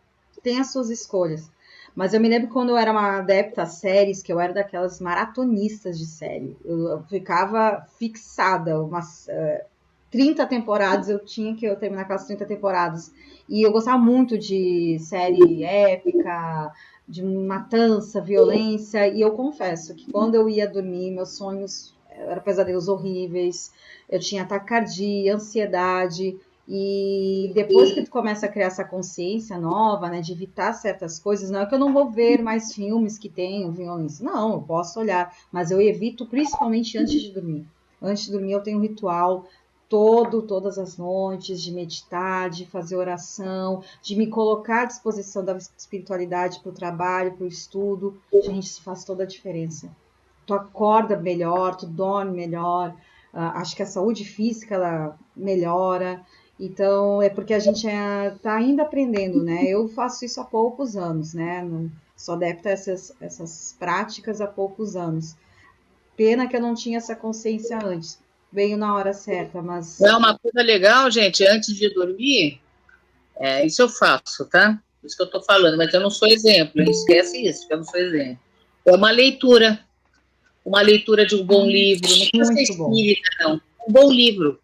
tem as suas escolhas. Mas eu me lembro quando eu era uma adepta a séries, que eu era daquelas maratonistas de série. Eu ficava fixada, umas 30 temporadas, eu tinha que terminar aquelas 30 temporadas. E eu gostava muito de série épica, de matança, violência, e eu confesso que quando eu ia dormir, meus sonhos eram pesadelos horríveis, eu tinha taquicardia, ansiedade, e depois que tu começa a criar essa consciência nova, né, de evitar certas coisas, não é que eu não vou ver mais filmes que tenham violência, não, eu posso olhar, mas eu evito principalmente antes de dormir. Antes de dormir eu tenho um ritual todas as noites, de meditar, de fazer oração, de me colocar à disposição da espiritualidade para o trabalho, para o estudo. Gente, isso faz toda a diferença. Tu acorda melhor, tu dorme melhor, acho que a saúde física ela melhora. Então, é porque a gente está ainda aprendendo, né? Eu faço isso há poucos anos, né? Sou adepta a essas práticas há poucos anos. Pena que eu não tinha essa consciência antes. Veio na hora certa, mas... É uma coisa legal, gente, antes de dormir, isso eu faço, tá? Isso que eu tô falando, mas eu não sou exemplo, esquece isso, que eu não sou exemplo. É uma leitura de um bom livro, não precisa ser espírita, não. Um bom livro,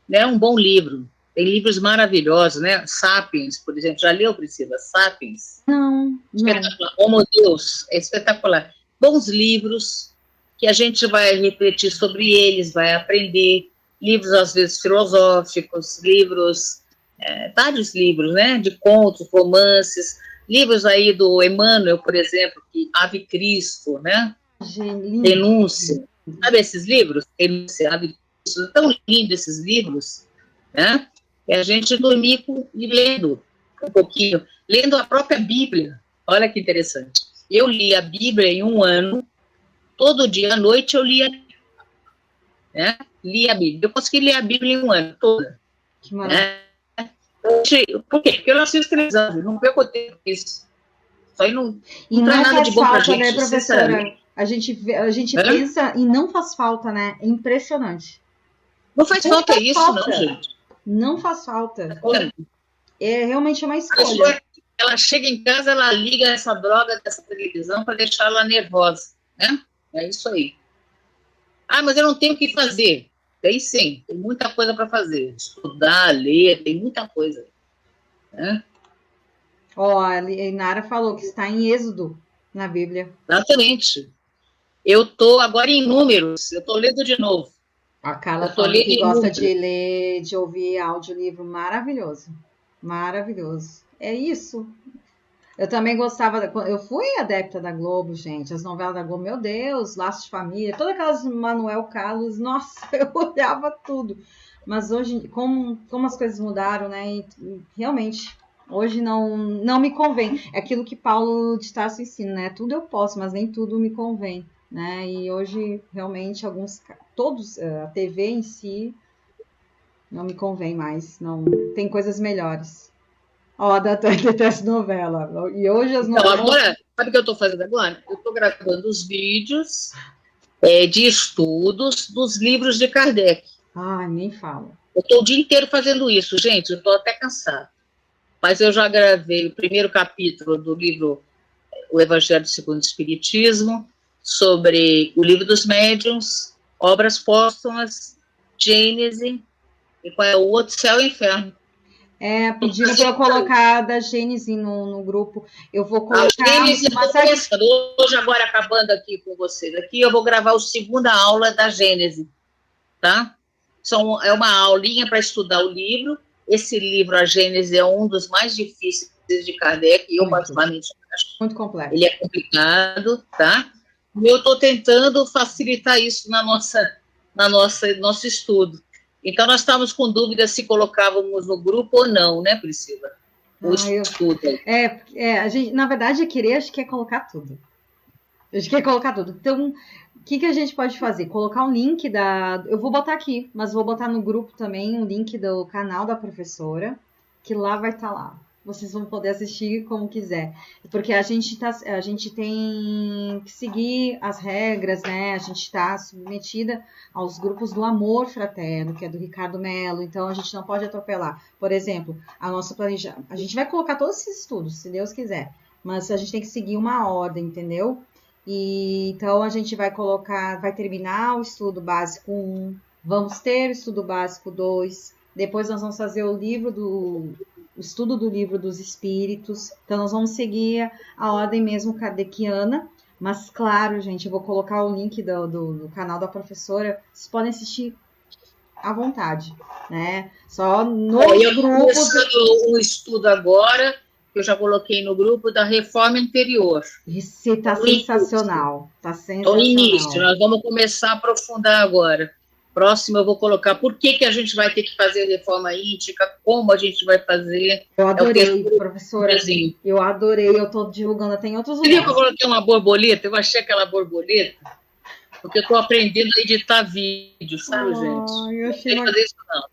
né? Um bom livro. Tem livros maravilhosos, né? Sapiens, por exemplo. Já leu, Priscila? Sapiens? Não. Espetacular. Oh, meu Deus, é espetacular. Bons livros que a gente vai refletir sobre eles, vai aprender. Livros, às vezes, filosóficos, livros, vários livros, né? De contos, romances. Livros aí do Emmanuel, por exemplo, que Ave Cristo, né? Denúncia. Sabe esses livros? Denúncia, Ave Cristo. Tão lindos esses livros, né? E a gente dormir e lendo um pouquinho, lendo a própria Bíblia. Olha que interessante. Eu li a Bíblia em um ano, todo dia à noite eu lia, né? Li a Bíblia. Eu consegui ler a Bíblia em um ano toda. Que maravilha. Né? Por quê? Porque eu nasci escrevendo, não perco tempo isso. Isso aí não traz nada de bom pra gente, né, professora? A gente pensa e não faz falta, né? É impressionante. Não faz falta isso, não, gente. Não faz falta. É realmente uma escolha. Ela chega em casa, ela liga essa droga dessa televisão para deixar ela nervosa, né? É isso aí. Ah, mas eu não tenho o que fazer. Tem sim, tem muita coisa para fazer. Estudar, ler, tem muita coisa. Né? A Inara falou que está em Êxodo na Bíblia. Exatamente. Eu estou agora em Números, eu estou lendo de novo. A Carla falou que gosta de ler, de ouvir audiolivro, maravilhoso. Maravilhoso. É isso. Eu também gostava, eu fui adepta da Globo, gente, as novelas da Globo, meu Deus, Laços de Família, todas aquelas Manuel Carlos, nossa, eu olhava tudo. Mas hoje, como as coisas mudaram, né, e realmente, hoje não me convém. É aquilo que Paulo de Tarso ensina, né, tudo eu posso, mas nem tudo me convém. Né? E hoje, realmente, a TV em si não me convém mais, não tem coisas melhores. A detesta novela. E hoje as novelas... Então, agora, sabe o que eu estou fazendo agora? Eu estou gravando os vídeos de estudos dos livros de Kardec. Nem fala. Eu estou o dia inteiro fazendo isso, gente, eu estou até cansada. Mas eu já gravei o primeiro capítulo do livro O Evangelho segundo o Espiritismo, sobre o Livro dos Médiuns, Obras Póstumas, Gênese, e qual é o outro? Céu e Inferno. Pediram para eu colocar da Gênese no grupo. Eu vou colocar... A Gênese, hoje, agora acabando aqui com vocês, aqui eu vou gravar a segunda aula da Gênese, tá? É uma aulinha para estudar o livro. Esse livro, a Gênese, é um dos mais difíceis de Kardec, e eu particularmente acho. Muito complexo. Ele é complicado, tá? E eu estou tentando facilitar isso na nosso estudo. Então, nós estávamos com dúvida se colocávamos no grupo ou não, né, Priscila? O estudo. A gente, na verdade, acho que é colocar tudo. A gente quer colocar tudo. Então, o que a gente pode fazer? Colocar um link eu vou botar aqui, mas vou botar no grupo também um link do canal da professora, que lá vai estar lá. Vocês vão poder assistir como quiser. Porque a gente tem que seguir as regras, né? A gente está submetida aos grupos do Amor Fraterno, que é do Ricardo Mello. Então, a gente não pode atropelar. Por exemplo, a gente vai colocar todos esses estudos, se Deus quiser. Mas a gente tem que seguir uma ordem, entendeu? Então, a gente vai terminar o estudo básico 1. Vamos ter o estudo básico 2. Depois nós vamos fazer o estudo do Livro dos Espíritos. Então, nós vamos seguir a ordem mesmo kardeciana. Mas, claro, gente, eu vou colocar o link do canal da professora. Vocês podem assistir à vontade, né? Só no grupo... O estudo agora, que eu já coloquei no grupo, da Reforma Interior. Isso tá sensacional. Tá sensacional. O início, nós vamos começar a aprofundar agora. Próximo eu vou colocar por que a gente vai ter que fazer reforma íntica, como a gente vai fazer. Eu adorei, professora. Eu adorei, eu estou divulgando até em outros lugares. Você viu que eu coloquei uma borboleta? Eu achei aquela borboleta. porque eu estou aprendendo a editar vídeo, sabe, gente? Eu achei não sei fazer isso, não.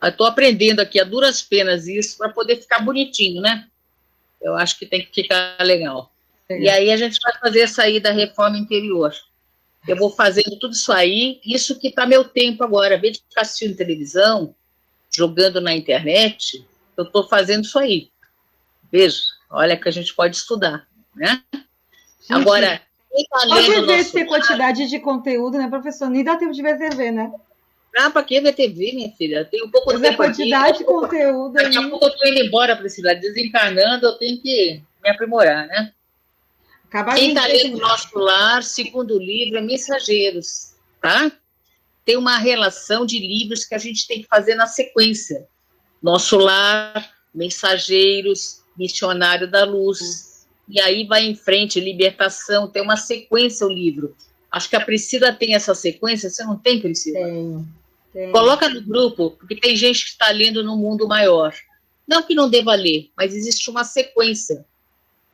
Eu estou aprendendo aqui a duras penas isso para poder ficar bonitinho, né? Eu acho que tem que ficar legal. E aí a gente vai fazer essa aí da reforma interior. Eu vou fazendo tudo isso aí, isso que está meu tempo agora. Em vez de ficar assistindo televisão, jogando na internet, eu estou fazendo isso aí. Veja, olha que a gente pode estudar, né? Gente, agora, quem tá lendo ver se tem quantidade de conteúdo, né, professor? Nem dá tempo de ver TV, né? Ah, para que ver TV, minha filha? Tem um pouco de tempo quantidade aqui, de conteúdo daqui a pouco eu estou indo embora, Priscila. Desencarnando, eu tenho que me aprimorar, né? Quem está lendo o Nosso Lar, segundo livro, é Mensageiros, tá? Tem uma relação de livros que a gente tem que fazer na sequência. Nosso Lar, Mensageiros, Missionário da Luz. E aí vai em frente, Libertação, tem uma sequência o livro. Acho que a Priscila tem essa sequência, você não tem, Priscila? Tenho. Coloca no grupo, porque tem gente que está lendo no mundo maior. Não que não deva ler, mas existe uma sequência,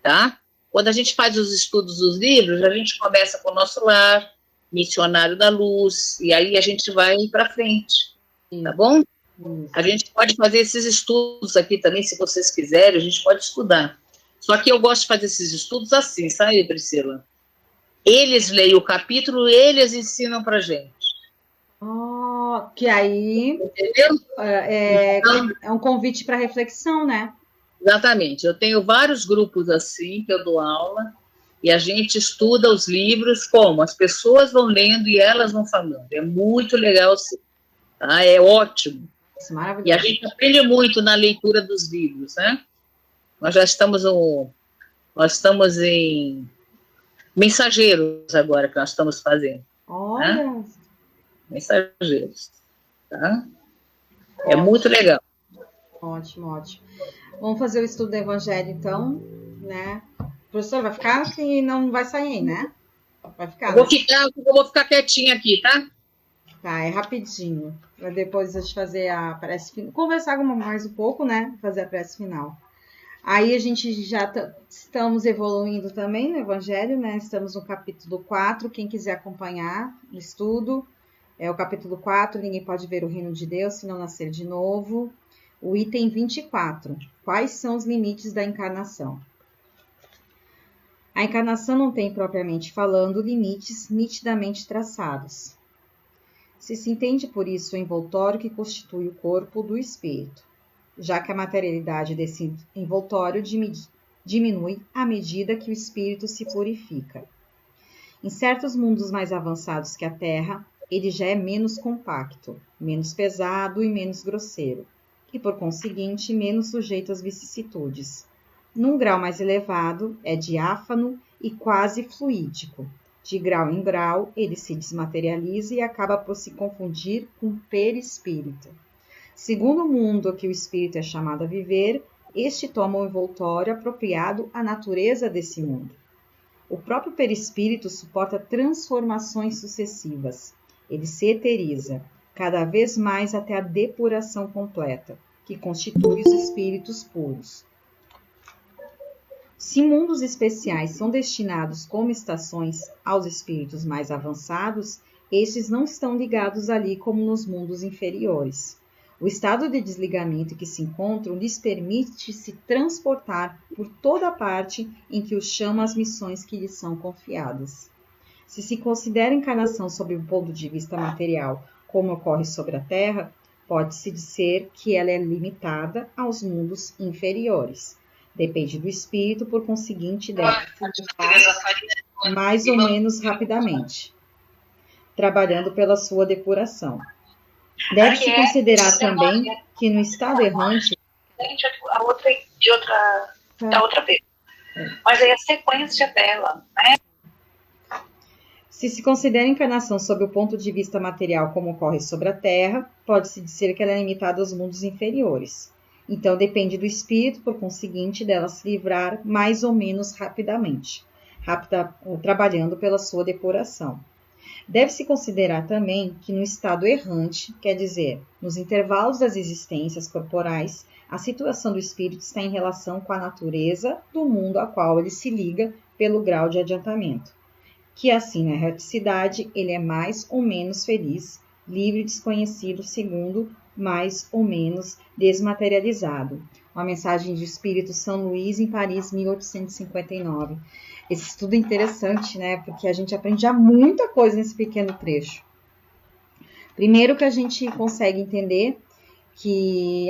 tá? Quando a gente faz os estudos dos livros, a gente começa com o Nosso Lar, Missionário da Luz, e aí a gente vai para frente, tá bom? A gente pode fazer esses estudos aqui também, se vocês quiserem, a gente pode estudar. Só que eu gosto de fazer esses estudos assim, sabe, Priscila? Eles leem o capítulo, eles ensinam para gente. Que aí entendeu? É um convite para reflexão, né? Exatamente. Eu tenho vários grupos assim, que eu dou aula, e a gente estuda os livros como as pessoas vão lendo e elas vão falando. É muito legal, tá? É ótimo. E a gente aprende muito na leitura dos livros, né? Nós já estamos em Mensageiros agora que nós estamos fazendo. Olha! Né? Mensageiros, tá? É muito legal. Ótimo, ótimo. Vamos fazer o estudo do Evangelho, então, né? Professor, vai ficar assim, não vai sair, né? Vai ficar. Eu vou ficar quietinha aqui, tá? Tá, é rapidinho. Para depois a gente fazer a prece final. Conversar mais um pouco, né? Fazer a prece final. Aí a gente já estamos evoluindo também no Evangelho, né? Estamos no capítulo 4. Quem quiser acompanhar o estudo, é o capítulo 4. Ninguém pode ver o reino de Deus se não nascer de novo. O item 24. Quais são os limites da encarnação? A encarnação não tem, propriamente falando, limites nitidamente traçados. Se entende por isso o envoltório que constitui o corpo do espírito, já que a materialidade desse envoltório diminui à medida que o espírito se purifica. Em certos mundos mais avançados que a Terra, ele já é menos compacto, menos pesado e menos grosseiro, e, por conseguinte, menos sujeito às vicissitudes. Num grau mais elevado, é diáfano e quase fluídico. De grau em grau, ele se desmaterializa e acaba por se confundir com o perispírito. Segundo o mundo a que o espírito é chamado a viver, este toma um envoltório apropriado à natureza desse mundo. O próprio perispírito suporta transformações sucessivas. Ele se eteriza, cada vez mais até a depuração completa, que constitui os espíritos puros. Se mundos especiais são destinados como estações aos espíritos mais avançados, estes não estão ligados ali como nos mundos inferiores. O estado de desligamento em que se encontram lhes permite se transportar por toda a parte em que os chamam as missões que lhes são confiadas. Se considera a encarnação sob o ponto de vista material, como ocorre sobre a Terra, pode-se dizer que ela é limitada aos mundos inferiores. Depende do espírito, por conseguinte, deve se mais ou menos rapidamente, trabalhando pela sua depuração. Deve-se considerar também que no estado errante... A outra da outra vez. Mas aí a sequência dela, né? Se considera a encarnação sob o ponto de vista material como ocorre sobre a Terra, pode-se dizer que ela é limitada aos mundos inferiores. Então, depende do espírito, por conseguinte, dela se livrar mais ou menos rapidamente, trabalhando pela sua depuração. Deve-se considerar também que no estado errante, quer dizer, nos intervalos das existências corporais, a situação do espírito está em relação com a natureza do mundo a qual ele se liga pelo grau de adiantamento, que assim, na erraticidade, ele é mais ou menos feliz, livre, desconhecido, segundo, mais ou menos desmaterializado. Uma mensagem de Espírito São Luís, em Paris, 1859. Esse estudo é interessante, né? Porque a gente aprende já muita coisa nesse pequeno trecho. Primeiro que a gente consegue entender que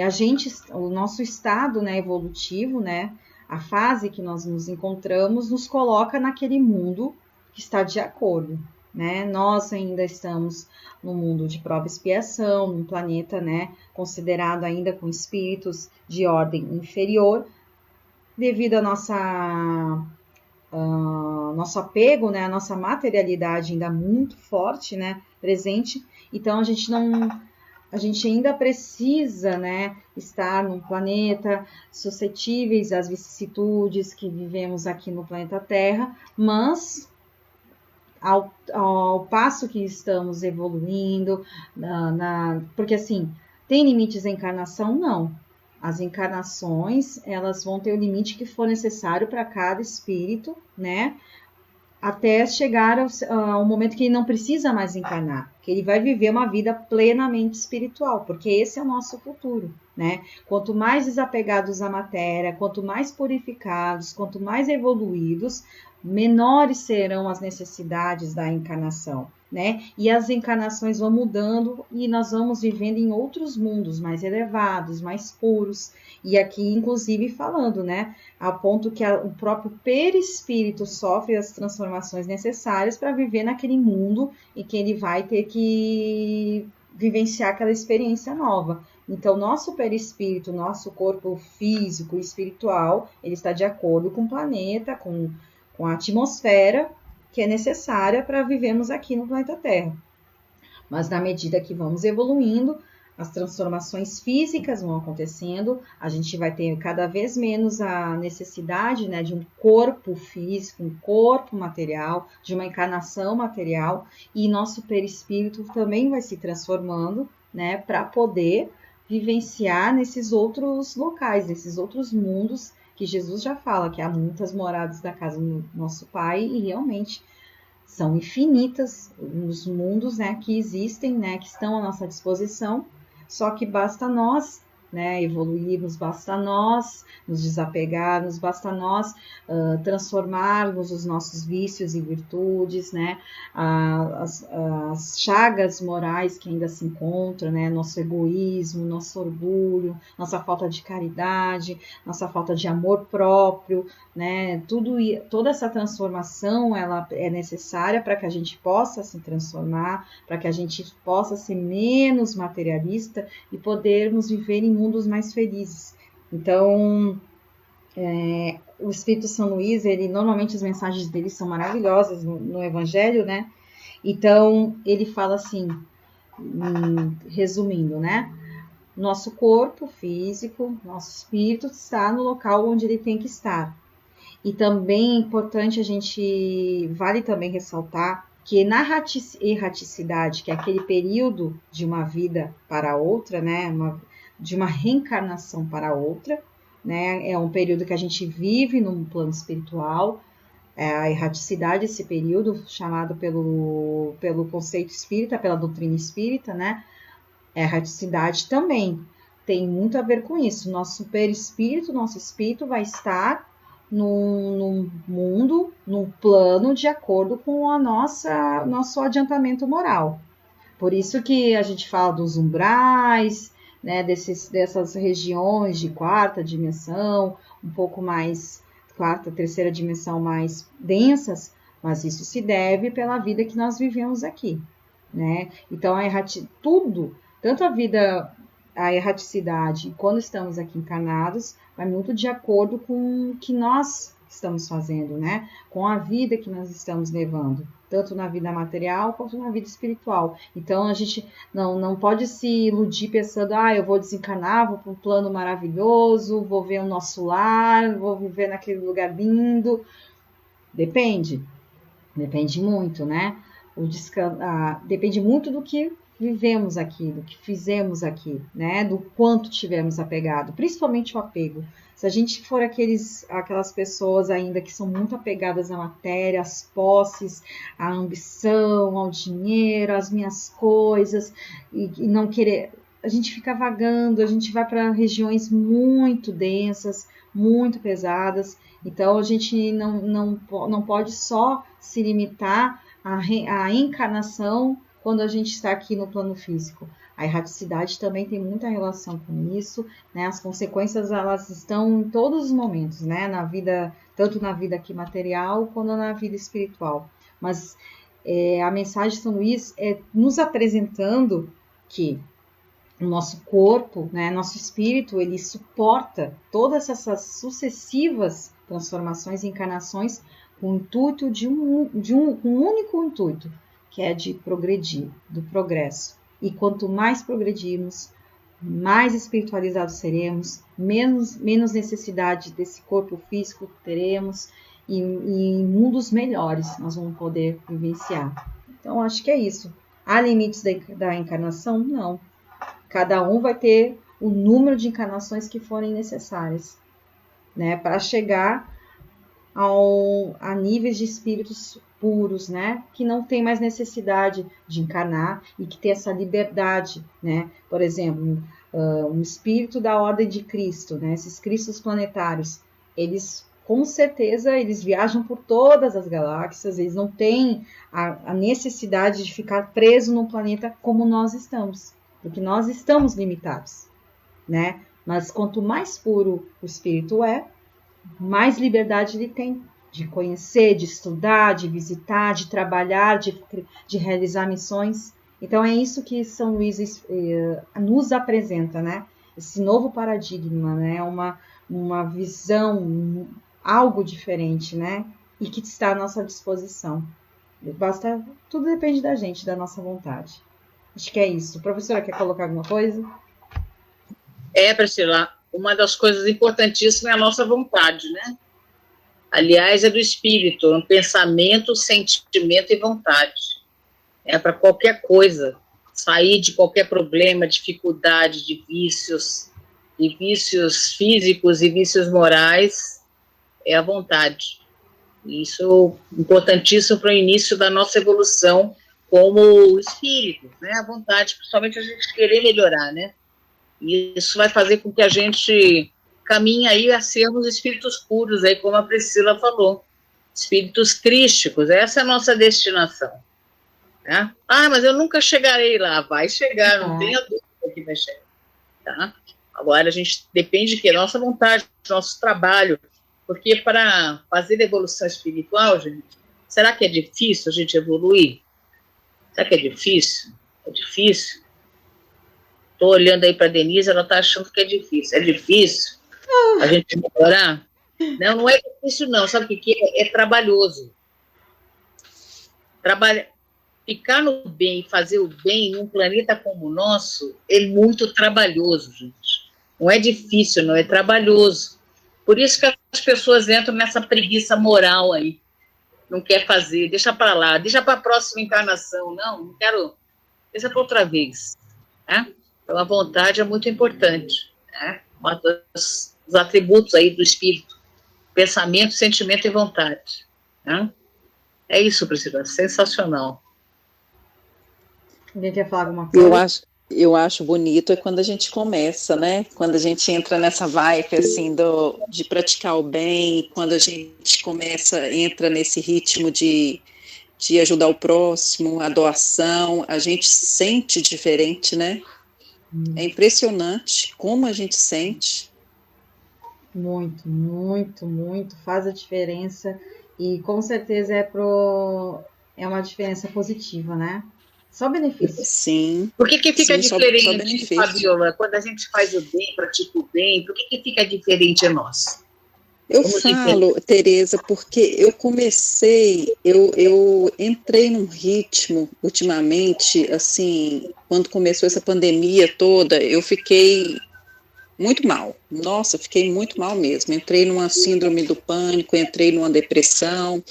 o nosso estado, né, evolutivo, né, a fase que nós nos encontramos, nos coloca naquele mundo que está de acordo, né? Nós ainda estamos no mundo de prova e expiação, num planeta, né, considerado ainda com espíritos de ordem inferior, devido à nosso apego, né, a nossa materialidade ainda muito forte, né, presente. Então a gente ainda precisa, né, estar num planeta suscetíveis às vicissitudes que vivemos aqui no planeta Terra, mas ao passo que estamos evoluindo, porque assim, tem limites à encarnação? Não. As encarnações, elas vão ter o limite que for necessário para cada espírito, né? Até chegar ao momento que ele não precisa mais encarnar, que ele vai viver uma vida plenamente espiritual, porque esse é o nosso futuro, né? Quanto mais desapegados à matéria, quanto mais purificados, quanto mais evoluídos, menores serão as necessidades da encarnação, né? E as encarnações vão mudando e nós vamos vivendo em outros mundos mais elevados, mais puros. E aqui, inclusive, falando, né? A ponto que o próprio perispírito sofre as transformações necessárias para viver naquele mundo e que ele vai ter que vivenciar aquela experiência nova. Então, nosso perispírito, nosso corpo físico e espiritual, ele está de acordo com o planeta, com a atmosfera que é necessária para vivermos aqui no planeta Terra. Mas na medida que vamos evoluindo, as transformações físicas vão acontecendo, a gente vai ter cada vez menos a necessidade, né, de um corpo físico, um corpo material, de uma encarnação material, e nosso perispírito também vai se transformando, né, para poder vivenciar nesses outros locais, nesses outros mundos que Jesus já fala, que há muitas moradas da casa do nosso Pai, e realmente são infinitas os mundos, né, que existem, né, que estão à nossa disposição. Só que basta nós, né, evoluirmos, basta nós nos desapegarmos, basta nós transformarmos os nossos vícios em virtudes, né, as chagas morais que ainda se encontram, né, nosso egoísmo, nosso orgulho, nossa falta de caridade, nossa falta de amor próprio, né, toda essa transformação ela é necessária para que a gente possa se transformar, para que a gente possa ser menos materialista e podermos viver em mundos mais felizes. Então, o Espírito São Luís, normalmente as mensagens dele são maravilhosas no Evangelho, né? Então, ele fala assim, resumindo, né? Nosso corpo físico, nosso espírito está no local onde ele tem que estar. E também é importante vale também ressaltar que na erraticidade, que é aquele período de uma vida para outra, né, de uma reencarnação para outra, né, é um período que a gente vive num plano espiritual, a erraticidade, esse período chamado pelo conceito espírita, pela doutrina espírita, né, a erraticidade também tem muito a ver com isso. Nosso perispírito, nosso espírito vai estar num mundo, num plano de acordo com nosso adiantamento moral. Por isso que a gente fala dos umbrais, né, dessas regiões de quarta dimensão, um pouco mais quarta, terceira dimensão mais densas, mas isso se deve pela vida que nós vivemos aqui, né? Então, tanto a erraticidade, quando estamos aqui encarnados, vai muito de acordo com o que nós estamos fazendo, né? Com a vida que nós estamos levando, tanto na vida material quanto na vida espiritual. Então, a gente não pode se iludir pensando, eu vou desencarnar, vou para um plano maravilhoso, vou ver o nosso lar, vou viver naquele lugar lindo. Depende muito, né? Depende muito do que vivemos aqui, do que fizemos aqui, né? Do quanto tivemos apegado, principalmente o apego. Se a gente for aquelas pessoas ainda que são muito apegadas à matéria, às posses, à ambição, ao dinheiro, às minhas coisas, e não querer... A gente fica vagando, a gente vai para regiões muito densas, muito pesadas. Então, a gente não pode só se limitar à encarnação quando a gente está aqui no plano físico. A erraticidade também tem muita relação com isso, né? As consequências, elas estão em todos os momentos, né? Na vida, tanto na vida aqui material, quanto na vida espiritual. Mas a mensagem de São Luís é nos apresentando que o nosso corpo, né, nosso espírito, ele suporta todas essas sucessivas transformações e encarnações com o intuito de um único intuito, que é de progredir, do progresso. E quanto mais progredirmos, mais espiritualizados seremos, menos necessidade desse corpo físico teremos, e em mundos melhores nós vamos poder vivenciar. Então, acho que é isso. Há limites da encarnação? Não. Cada um vai ter o número de encarnações que forem necessárias, né, para chegar a níveis de espíritos puros, né, que não tem mais necessidade de encarnar e que tem essa liberdade, né. Por exemplo, um espírito da Ordem de Cristo, né, esses Cristos planetários, eles com certeza eles viajam por todas as galáxias, eles não têm a necessidade de ficar preso no planeta como nós estamos, porque nós estamos limitados, né. Mas quanto mais puro o espírito mais liberdade ele tem de conhecer, de estudar, de visitar, de trabalhar, de realizar missões. Então é isso que São Luís nos apresenta, né? Esse novo paradigma, né? Uma visão, algo diferente, né? E que está à nossa disposição. Tudo depende da gente, da nossa vontade. Acho que é isso. A professora quer colocar alguma coisa? Priscila, uma das coisas importantíssimas é a nossa vontade, né? Aliás, é do espírito, um pensamento, sentimento e vontade. É para qualquer coisa, sair de qualquer problema, dificuldade, de vícios físicos e vícios morais, é a vontade. Isso é importantíssimo para o início da nossa evolução como espírito, né? A vontade, principalmente a gente querer melhorar, né? E isso vai fazer com que a gente caminhe aí a sermos espíritos puros, aí como a Priscila falou, espíritos crísticos, essa é a nossa destinação. Né? Mas eu nunca chegarei lá, vai chegar, não tenha dúvida que vai chegar. Tá? Agora a gente depende de que nossa vontade, nosso trabalho, porque para fazer evolução espiritual, gente, será que é difícil a gente evoluir? Será que é difícil? É difícil? Estou olhando aí para a Denise, ela está achando que é difícil. É difícil a gente melhorar? Não é difícil não, sabe o que é? É trabalhoso. Ficar no bem, fazer o bem num planeta como o nosso é muito trabalhoso, gente. Não é difícil, não, é trabalhoso. Por isso que as pessoas entram nessa preguiça moral aí. Não quer fazer, deixa para lá, deixa para a próxima encarnação. Não quero, deixa para outra vez. Né? Então, a vontade é muito importante. Né? Um dos atributos aí do espírito. Pensamento, sentimento e vontade. Né? É isso, Priscila, sensacional. Alguém quer falar alguma coisa? Eu acho bonito é quando a gente começa, né? Quando a gente entra nessa vibe, assim, de praticar o bem, quando a gente entra nesse ritmo de ajudar o próximo, a doação, a gente sente diferente, né? É impressionante como a gente sente. Muito, muito, muito. Faz a diferença e com certeza é uma diferença positiva, né? Só benefício. Sim. Por que fica diferente, Fabiola, quando a gente faz o bem, pratica o bem, por que fica diferente em nós? Eu falo, Tereza, porque eu comecei, eu entrei num ritmo ultimamente, assim, quando começou essa pandemia toda, eu fiquei muito mal. Nossa, fiquei muito mal mesmo. Entrei numa síndrome do pânico, entrei numa depressão.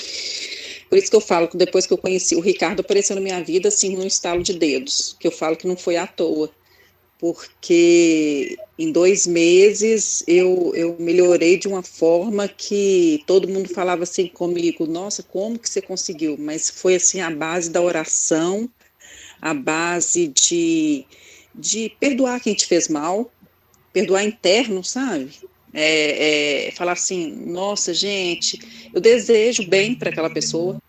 Por isso que eu falo que depois que eu conheci o Ricardo, apareceu na minha vida, assim, num estalo de dedos, que eu falo que não foi à toa, porque em 2 meses eu melhorei de uma forma que todo mundo falava assim comigo, nossa, como que você conseguiu? Mas foi assim a base da oração, a base de perdoar quem te fez mal, perdoar interno, sabe? Falar assim, nossa, gente, eu desejo bem para aquela pessoa,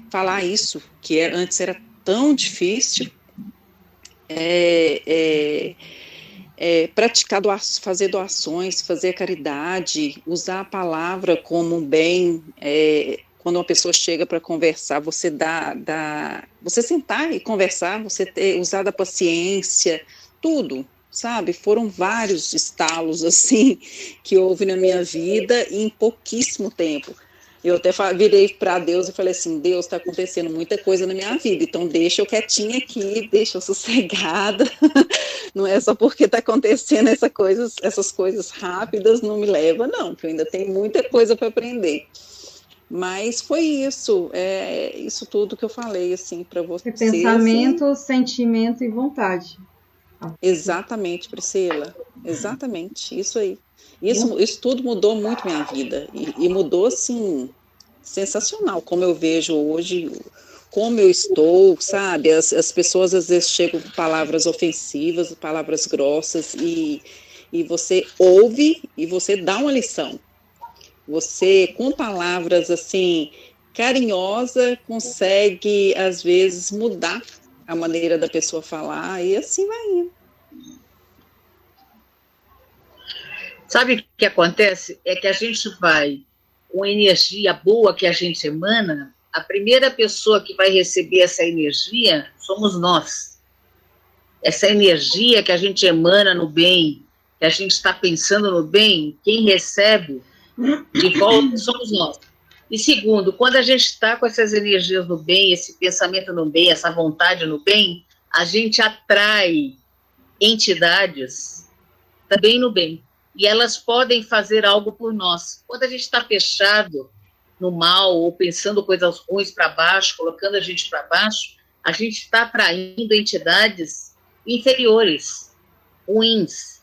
falar isso, que antes era tão difícil, praticar, fazer doações, fazer caridade, usar a palavra como um bem, quando uma pessoa chega para conversar, você você sentar e conversar, você usar da paciência, tudo, sabe? Foram vários estalos, assim, que houve na minha vida em pouquíssimo tempo. Eu até virei para Deus e falei assim, Deus, está acontecendo muita coisa na minha vida, então deixa eu quietinha aqui, deixa eu sossegada, não é só porque está acontecendo essas coisas rápidas, não me leva, não, porque eu ainda tenho muita coisa para aprender. Mas foi isso, isso tudo que eu falei, assim, para você. Pensamento, assim, sentimento e vontade. Exatamente, Priscila, exatamente, isso aí. Isso tudo mudou muito minha vida, e mudou, assim, sensacional, como eu vejo hoje, como eu estou, sabe? As pessoas às vezes chegam com palavras ofensivas, palavras grossas, e você ouve e você dá uma lição. Você, com palavras, assim, carinhosa, consegue, às vezes, mudar a maneira da pessoa falar, e assim vai indo. Sabe o que acontece? É que a gente vai, com energia boa que a gente emana, a primeira pessoa que vai receber essa energia somos nós. Essa energia que a gente emana no bem, que a gente está pensando no bem, quem recebe de volta somos nós. E segundo, quando a gente está com essas energias no bem, esse pensamento no bem, essa vontade no bem, a gente atrai entidades também no bem. E elas podem fazer algo por nós. Quando a gente está fechado no mal, ou pensando coisas ruins para baixo, colocando a gente para baixo, a gente está atraindo entidades inferiores, ruins,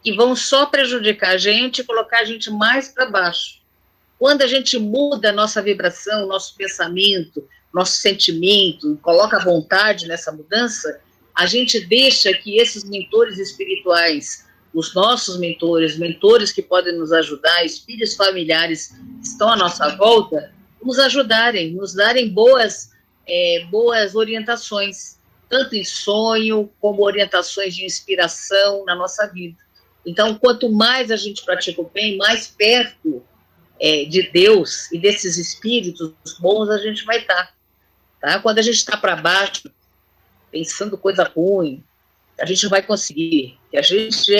que vão só prejudicar a gente e colocar a gente mais para baixo. Quando a gente muda a nossa vibração, nosso pensamento, nosso sentimento, coloca a vontade nessa mudança, a gente deixa que esses mentores espirituais, os nossos mentores que podem nos ajudar, espíritos familiares que estão à nossa volta, nos ajudarem, nos darem boas orientações, tanto em sonho, como orientações de inspiração na nossa vida. Então, quanto mais a gente pratica o bem, mais perto de Deus e desses espíritos bons a gente vai estar. Tá? Quando a gente está para baixo, pensando coisa ruim, a gente não vai conseguir, a gente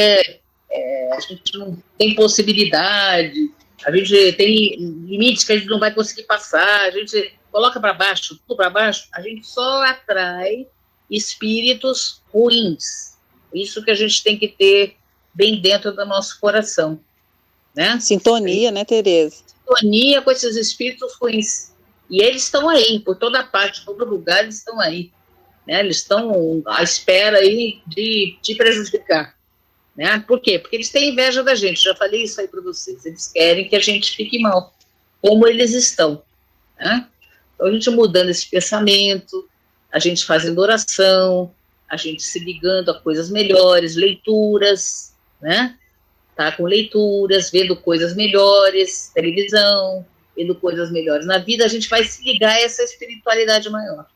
não tem possibilidade, a gente tem limites que a gente não vai conseguir passar, a gente coloca para baixo, tudo para baixo, a gente só atrai espíritos ruins. Isso que a gente tem que ter bem dentro do nosso coração. Né? Sintonia, né, Tereza? Sintonia com esses espíritos ruins. E eles estão aí, por toda parte, todo lugar, eles estão aí. Né? Eles estão à espera aí de te prejudicar. Né? Por quê? Porque eles têm inveja da gente, já falei isso aí para vocês. Eles querem que a gente fique mal, como eles estão. Né? Então, a gente mudando esse pensamento, a gente fazendo oração, a gente se ligando a coisas melhores, leituras, né? Tá com leituras, vendo coisas melhores, televisão, vendo coisas melhores na vida, a gente vai se ligar a essa espiritualidade maior.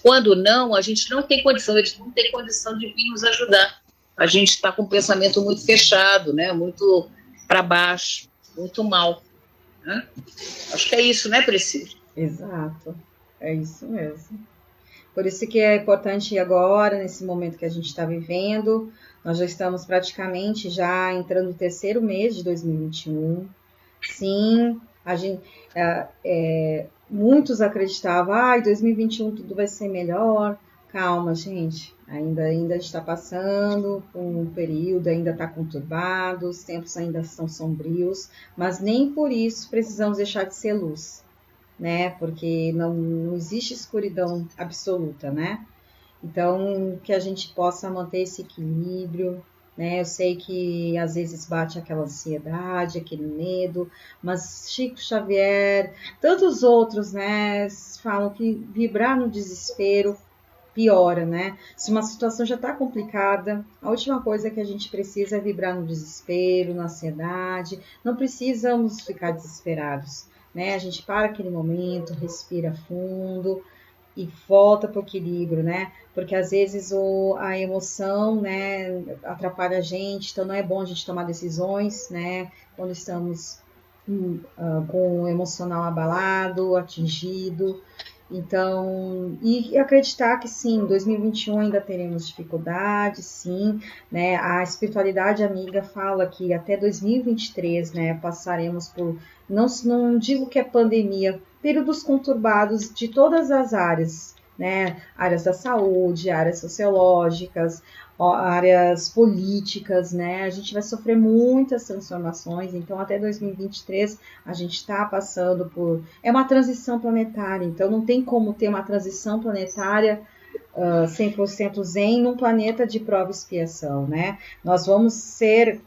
Quando não, a gente não tem condição, eles não têm condição de vir nos ajudar. A gente está com um pensamento muito fechado, né? Muito para baixo, muito mal. Né? Acho que é isso, né, Priscila? Exato, é isso mesmo. Por isso que é importante agora, nesse momento que a gente está vivendo, nós já estamos praticamente já entrando no 3º mês de 2021. Sim, a gente, muitos acreditavam, 2021 tudo vai ser melhor. Calma, gente, ainda está passando por um período, ainda está conturbado, os tempos ainda são sombrios, mas nem por isso precisamos deixar de ser luz. né? Porque não existe escuridão absoluta, né? Então, que a gente possa manter esse equilíbrio, né? Eu sei que às vezes bate aquela ansiedade, aquele medo, mas Chico Xavier, tantos outros, né? Falam que vibrar no desespero piora, né? Se uma situação já está complicada, a última coisa que a gente precisa é vibrar no desespero, na ansiedade. Não precisamos ficar desesperados, né? A gente para aquele momento, respira fundo e volta para o equilíbrio, né? Porque às vezes a emoção, né, atrapalha a gente, então não é bom a gente tomar decisões, né? Quando estamos com o emocional abalado, atingido. Então, e acreditar que sim, em 2021 ainda teremos dificuldades, sim, né? A espiritualidade amiga fala que até 2023, né, passaremos por, não digo que é pandemia, períodos conturbados de todas as áreas, né? Áreas da saúde, áreas sociológicas, áreas políticas, né? A gente vai sofrer muitas transformações, então até 2023 a gente está passando por... É uma transição planetária, então não tem como ter uma transição planetária 100% zen num planeta de prova e expiação, né? Nós vamos ser...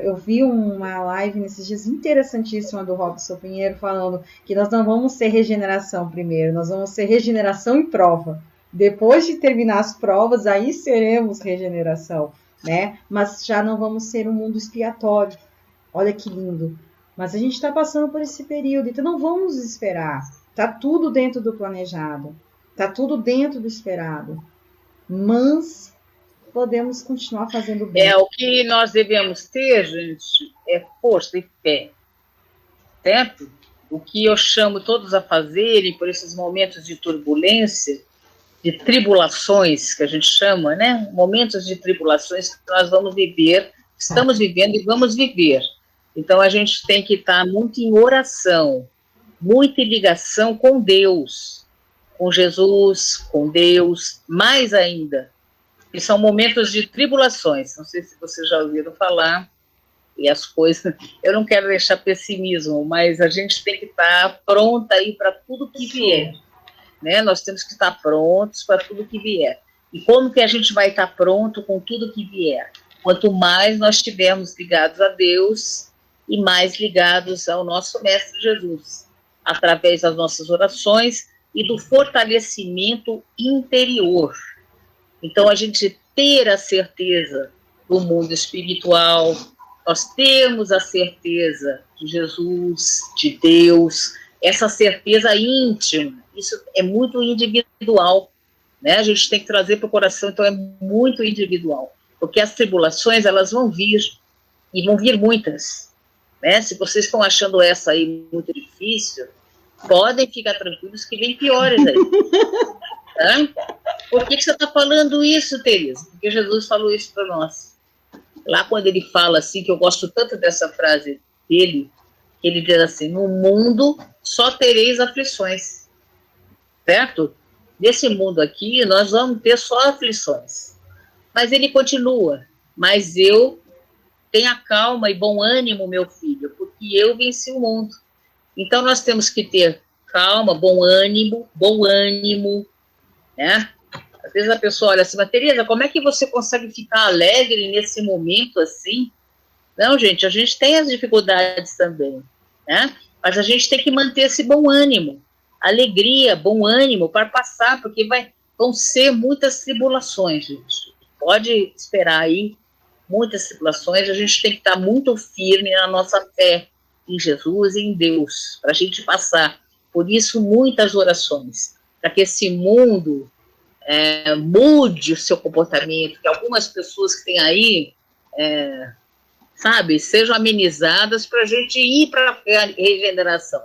eu vi uma live nesses dias interessantíssima do Robson Pinheiro falando que nós não vamos ser regeneração primeiro, nós vamos ser regeneração e prova. Depois de terminar as provas, aí seremos regeneração, né? Mas já não vamos ser um mundo expiatório. Olha que lindo. Mas a gente está passando por esse período, então não vamos esperar. Tá tudo dentro do planejado. Tá tudo dentro do esperado. Mas podemos continuar fazendo bem. O que nós devemos ter, gente, é força e fé. Certo? O que eu chamo todos a fazerem por esses momentos de turbulência, de tribulações, que a gente chama, né? Momentos de tribulações que nós vamos viver, estamos vivendo e vamos viver. Então, a gente tem que estar muito em oração, muito em ligação com Deus, com Jesus, com Deus, mais ainda. E são momentos de tribulações. Não sei se vocês já ouviram falar, e as coisas... Eu não quero deixar pessimismo, mas a gente tem que estar pronta aí para tudo que vier. Né? Nós temos que estar prontos para tudo que vier. E como que a gente vai estar pronto com tudo que vier? Quanto mais nós estivermos ligados a Deus e mais ligados ao nosso Mestre Jesus, através das nossas orações e do fortalecimento interior. Então, a gente ter a certeza do mundo espiritual, nós temos a certeza de Jesus, de Deus, essa certeza íntima. Isso é muito individual, né? A gente tem que trazer para o coração, então é muito individual, porque as tribulações, elas vão vir, e vão vir muitas, né? Se vocês estão achando essa aí muito difícil, podem ficar tranquilos que vem piores aí. Tá? Por que você está falando isso, Tereza? Porque Jesus falou isso para nós. Lá quando ele fala assim, que eu gosto tanto dessa frase dele, ele diz assim, no mundo só tereis aflições. Certo? Nesse mundo aqui, nós vamos ter só aflições. Mas ele continua, mas eu tenha calma e bom ânimo, meu filho, porque eu venci o mundo. Então, nós temos que ter calma, bom ânimo, né? Às vezes a pessoa olha assim, mas Tereza, como é que você consegue ficar alegre nesse momento assim? Não, gente, a gente tem as dificuldades também, né? Mas a gente tem que manter esse bom ânimo, alegria, bom ânimo para passar, porque vão ser muitas tribulações, gente. Pode esperar aí muitas tribulações, a gente tem que estar muito firme na nossa fé em Jesus e em Deus, para a gente passar. Por isso, muitas orações, para que esse mundo mude o seu comportamento, que algumas pessoas que têm aí, sabe, sejam amenizadas para a gente ir para a regeneração.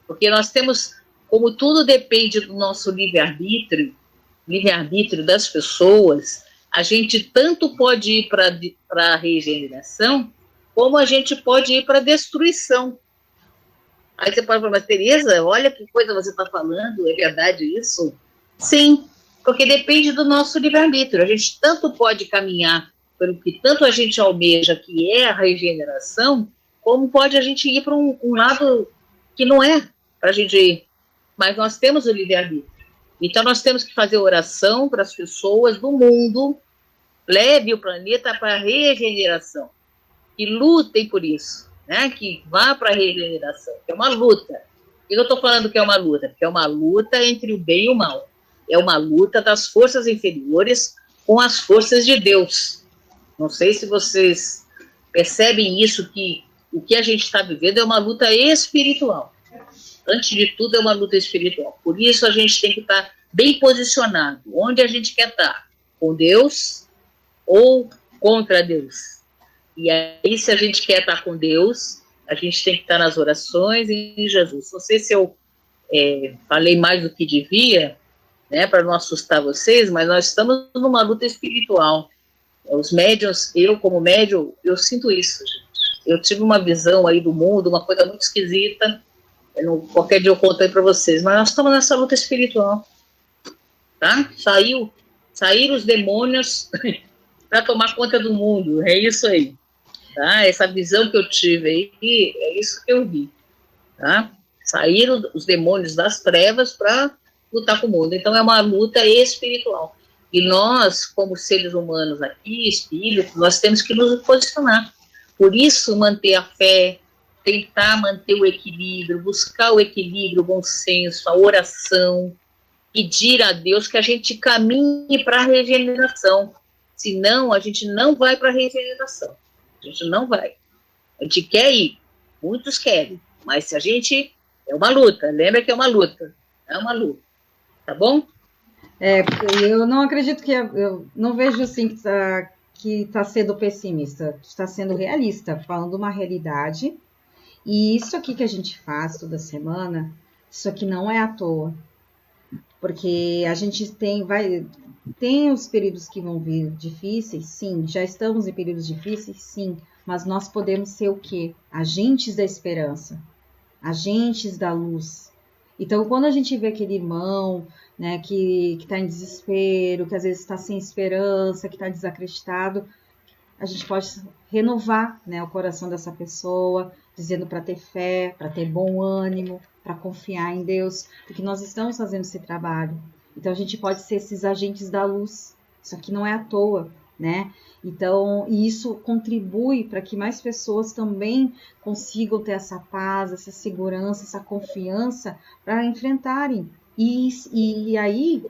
Porque nós temos, como tudo depende do nosso livre-arbítrio das pessoas, a gente tanto pode ir para a regeneração, como a gente pode ir para a destruição. Aí você pode falar, mas Tereza, olha que coisa você está falando, é verdade isso? Sim, porque depende do nosso livre-arbítrio. A gente tanto pode caminhar pelo que tanto a gente almeja, que é a regeneração, como pode a gente ir para um lado que não é para a gente mas nós temos o livre-arbítrio. Então, nós temos que fazer oração para as pessoas do mundo, leve o planeta para a regeneração, que lutem por isso, né? Que vá para a regeneração, que é uma luta. Por que eu estou falando que é uma luta? Porque é uma luta entre o bem e o mal. É uma luta das forças inferiores com as forças de Deus. Não sei se vocês percebem isso, que o que a gente está vivendo é uma luta espiritual. Antes de tudo, é uma luta espiritual. Por isso, a gente tem que estar bem posicionado. Onde a gente quer estar? Com Deus ou contra Deus? E aí, se a gente quer estar com Deus, a gente tem que estar nas orações e em Jesus. Não sei se eu falei mais do que devia, né, para não assustar vocês, mas nós estamos numa luta espiritual. Os médiuns, eu como médium, eu sinto isso, gente. Eu tive uma visão aí do mundo, uma coisa muito esquisita. Qualquer dia eu conto aí para vocês, mas nós estamos nessa luta espiritual, tá? Saíram os demônios para tomar conta do mundo, é isso aí, tá? Essa visão que eu tive aí, é isso que eu vi, tá? Saíram os demônios das trevas para lutar com o mundo. Então é uma luta espiritual. E nós, como seres humanos aqui, espíritos, nós temos que nos posicionar. Por isso, manter a fé, tentar manter o equilíbrio, buscar o equilíbrio, o bom senso, a oração, pedir a Deus que a gente caminhe para a regeneração. Senão, a gente não vai para a regeneração. A gente não vai. A gente quer ir, muitos querem, mas se a gente... É uma luta, lembra que é uma luta. É uma luta, tá bom? Eu não acredito que... Eu não vejo assim que está sendo pessimista, está sendo realista, falando uma realidade. E isso aqui que a gente faz toda semana, isso aqui não é à toa. Porque a gente tem os períodos que vão vir difíceis, sim. Já estamos em períodos difíceis, sim. Mas nós podemos ser o quê? Agentes da esperança. Agentes da luz. Então, quando a gente vê aquele irmão, né, que está em desespero, que às vezes está sem esperança, que está desacreditado, a gente pode renovar, né, o coração dessa pessoa, dizendo para ter fé, para ter bom ânimo, para confiar em Deus, porque nós estamos fazendo esse trabalho. Então, a gente pode ser esses agentes da luz. Isso aqui não é à toa, né? Então, e isso contribui para que mais pessoas também consigam ter essa paz, essa segurança, essa confiança para enfrentarem. E aí,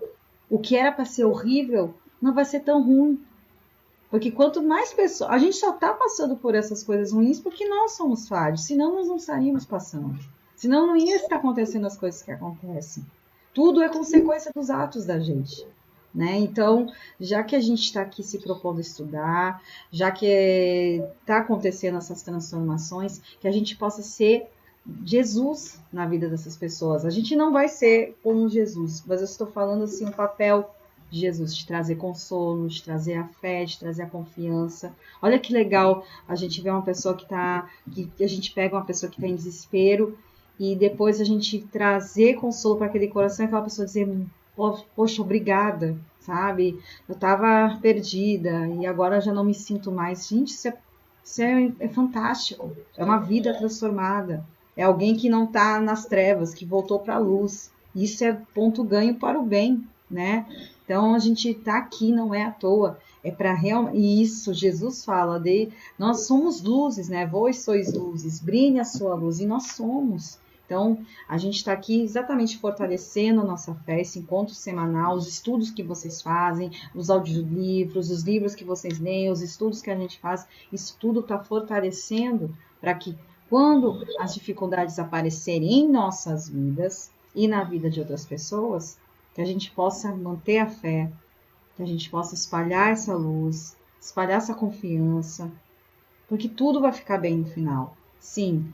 o que era para ser horrível não vai ser tão ruim. Porque quanto mais pessoas... A gente só está passando por essas coisas ruins porque nós somos falhos. Senão nós não estaríamos passando. Senão não ia estar acontecendo as coisas que acontecem. Tudo é consequência dos atos da gente. Né? Então, já que a gente está aqui se propondo a estudar, já que está acontecendo essas transformações, que a gente possa ser Jesus na vida dessas pessoas. A gente não vai ser como Jesus, mas eu estou falando assim, o papel de Jesus, de trazer consolo, de trazer a fé, de trazer a confiança. Olha que legal a gente ver uma pessoa que a gente pega uma pessoa que está em desespero e depois a gente trazer consolo para aquele coração e aquela pessoa dizer, poxa, obrigada, sabe? Eu estava perdida e agora já não me sinto mais. Gente, isso é fantástico. É uma vida transformada. É alguém que não está nas trevas, que voltou para a luz. Isso é ponto ganho para o bem, né? Então, a gente está aqui, não é à toa. É para realmente... E isso, Jesus fala nós somos luzes, né? Vós sois luzes, brilhe a sua luz. E nós somos. Então, a gente está aqui exatamente fortalecendo a nossa fé, esse encontro semanal, os estudos que vocês fazem, os audiolivros, os livros que vocês leem, os estudos que a gente faz, isso tudo está fortalecendo para que, quando as dificuldades aparecerem em nossas vidas e na vida de outras pessoas, que a gente possa manter a fé, que a gente possa espalhar essa luz, espalhar essa confiança, porque tudo vai ficar bem no final. Sim,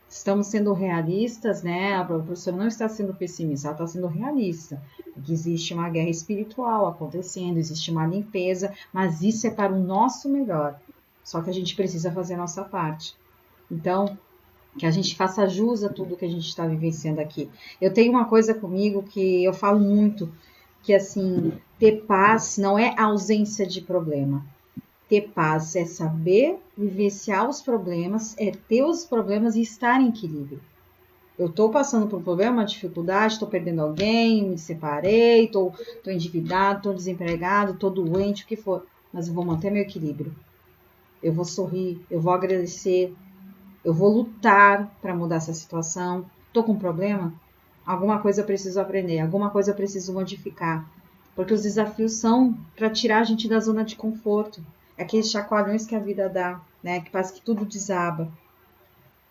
estamos sendo realistas, né? A professora não está sendo pessimista, ela está sendo realista. Porque existe uma guerra espiritual acontecendo, existe uma limpeza, mas isso é para o nosso melhor. Só que a gente precisa fazer a nossa parte. Então, que a gente faça jus a tudo que a gente está vivenciando aqui. Eu tenho uma coisa comigo que eu falo muito, que assim, ter paz não é ausência de problema. Ter paz é saber vivenciar os problemas, é ter os problemas e estar em equilíbrio. Eu estou passando por um problema, uma dificuldade, estou perdendo alguém, me separei, estou endividado, estou desempregado, estou doente, o que for. Mas eu vou manter meu equilíbrio. Eu vou sorrir, eu vou agradecer, eu vou lutar para mudar essa situação. Estou com um problema? Alguma coisa eu preciso aprender, alguma coisa eu preciso modificar. Porque os desafios são para tirar a gente da zona de conforto. É aqueles chacoalhões que a vida dá, né? Que parece que tudo desaba.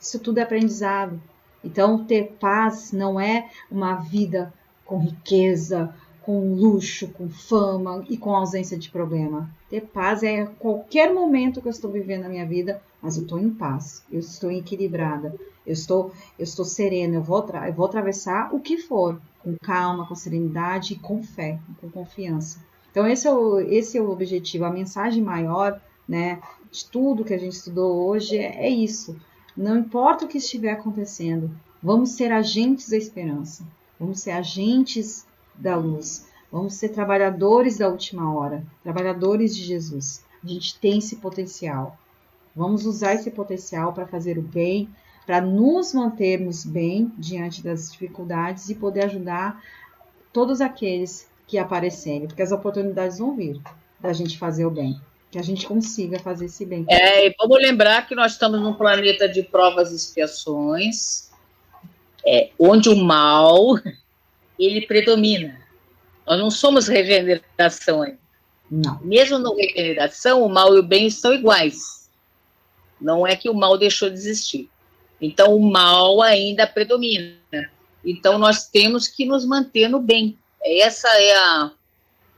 Isso tudo é aprendizado. Então, ter paz não é uma vida com riqueza, com luxo, com fama e com ausência de problema. Ter paz é qualquer momento que eu estou vivendo na minha vida, mas eu estou em paz, eu estou equilibrada, eu estou serena, eu vou atravessar o que for, com calma, com serenidade e com fé, com confiança. Então, esse é o objetivo, a mensagem maior, né, de tudo que a gente estudou hoje é isso. Não importa o que estiver acontecendo, vamos ser agentes da esperança, vamos ser agentes da luz, vamos ser trabalhadores da última hora, trabalhadores de Jesus. A gente tem esse potencial. Vamos usar esse potencial para fazer o bem, para nos mantermos bem diante das dificuldades e poder ajudar todos aqueles que aparecerem, porque as oportunidades vão vir da gente fazer o bem. Que a gente consiga fazer esse bem. E vamos lembrar que nós estamos num planeta de provas e expiações, onde o mal, ele predomina. Nós não somos regeneração. Não. Mesmo na regeneração, o mal e o bem são iguais. Não é que o mal deixou de existir. Então, o mal ainda predomina. Então, nós temos que nos manter no bem. Essa é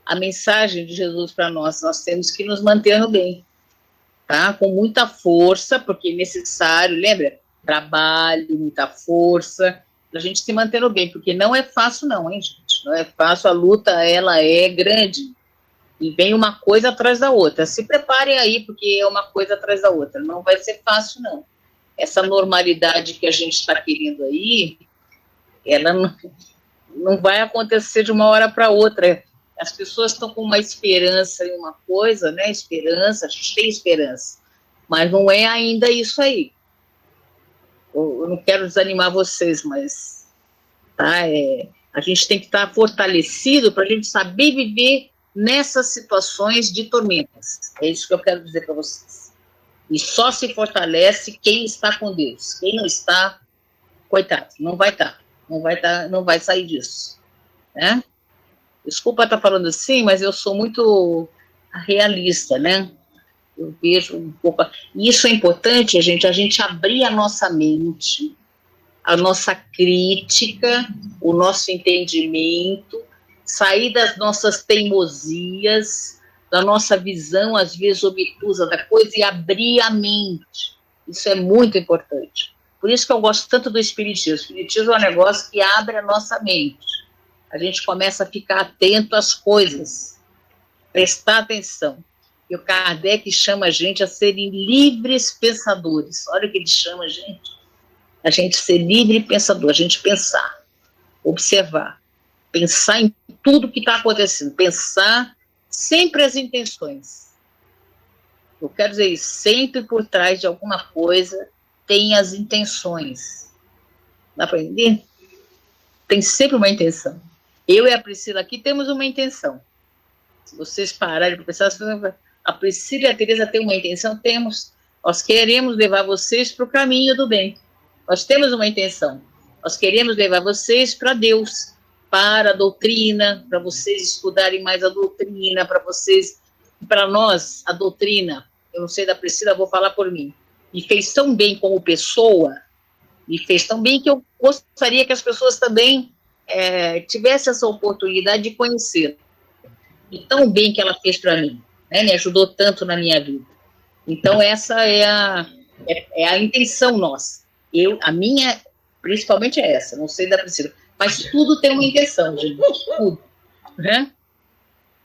a mensagem de Jesus para nós. Nós temos que nos manter no bem, tá? Com muita força, porque é necessário, lembra? Trabalho, muita força, para a gente se manter no bem, porque não é fácil não, hein, gente? Não é fácil, a luta, ela é grande, e vem uma coisa atrás da outra. Se preparem aí, porque é uma coisa atrás da outra, não vai ser fácil não. Essa normalidade que a gente está querendo aí, ela não vai acontecer de uma hora para outra. As pessoas estão com uma esperança em uma coisa, né? Esperança, a gente tem esperança, mas não é ainda isso aí. Eu não quero desanimar vocês, mas tá, a gente tem que estar fortalecido para a gente saber viver nessas situações de tormentas. É isso que eu quero dizer para vocês. E só se fortalece quem está com Deus. Quem não está, coitado, não vai estar, não vai sair disso, né? Desculpa estar falando assim, mas eu sou muito realista, né? Eu vejo um pouco... Isso é importante, a gente abrir a nossa mente, a nossa crítica, o nosso entendimento, sair das nossas teimosias, da nossa visão, às vezes, obtusa da coisa, e abrir a mente. Isso é muito importante. Por isso que eu gosto tanto do Espiritismo. O Espiritismo é um negócio que abre a nossa mente. A gente começa a ficar atento às coisas, prestar atenção. E o Kardec chama a gente a serem livres pensadores. Olha o que ele chama a gente ser livre pensador, a gente pensar, observar, pensar em tudo que está acontecendo, pensar sempre as intenções. Eu quero dizer isso, sempre por trás de alguma coisa tem as intenções. Dá para entender? Tem sempre uma intenção. Eu e a Priscila aqui temos uma intenção. Se vocês pararem para pensar, a Priscila e a Tereza têm uma intenção? Temos. Nós queremos levar vocês para o caminho do bem. Nós temos uma intenção. Nós queremos levar vocês para Deus, para a doutrina, para vocês estudarem mais a doutrina, para nós, a doutrina, eu não sei da Priscila, vou falar por mim, me fez tão bem como pessoa, me fez tão bem que eu gostaria que as pessoas também tivessem essa oportunidade de conhecer. E tão bem que ela fez para mim, né? Me ajudou tanto na minha vida. Então, essa é a intenção nossa. A minha, principalmente, é essa, não sei da Priscila. Mas tudo tem uma intenção, gente. Tudo. Né?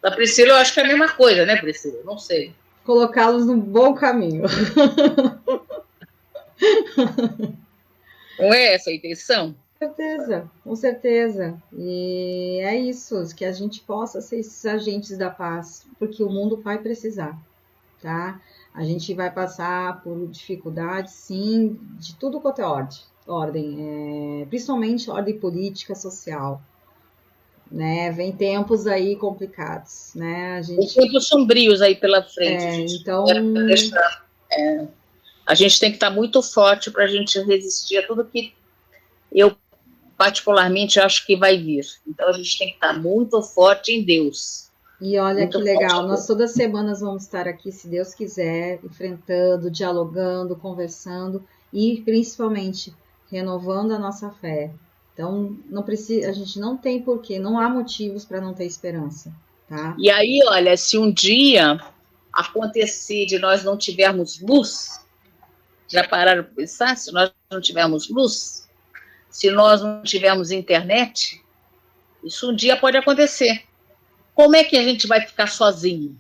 Da Priscila, eu acho que é a mesma coisa, né, Priscila? Não sei. Colocá-los no bom caminho. Não é essa a intenção? Com certeza. E é isso, que a gente possa ser esses agentes da paz, porque o mundo vai precisar, tá? A gente vai passar por dificuldades, sim, de tudo quanto é ordem, principalmente ordem política, social. Né? Vem tempos aí complicados, né? Tem tempos sombrios aí pela frente. Então... a gente tem que estar muito forte para a gente resistir a tudo que eu particularmente acho que vai vir. Então a gente tem que estar muito forte em Deus. E olha muito que legal, nós todas as semanas vamos estar aqui, se Deus quiser, enfrentando, dialogando, conversando e principalmente renovando a nossa fé. Então, a gente não tem porquê, não há motivos para não ter esperança, tá? E aí, olha, se um dia acontecer de nós não tivermos luz, já pararam para pensar? Se nós não tivermos luz, se nós não tivermos internet, isso um dia pode acontecer. Como é que a gente vai ficar sozinho?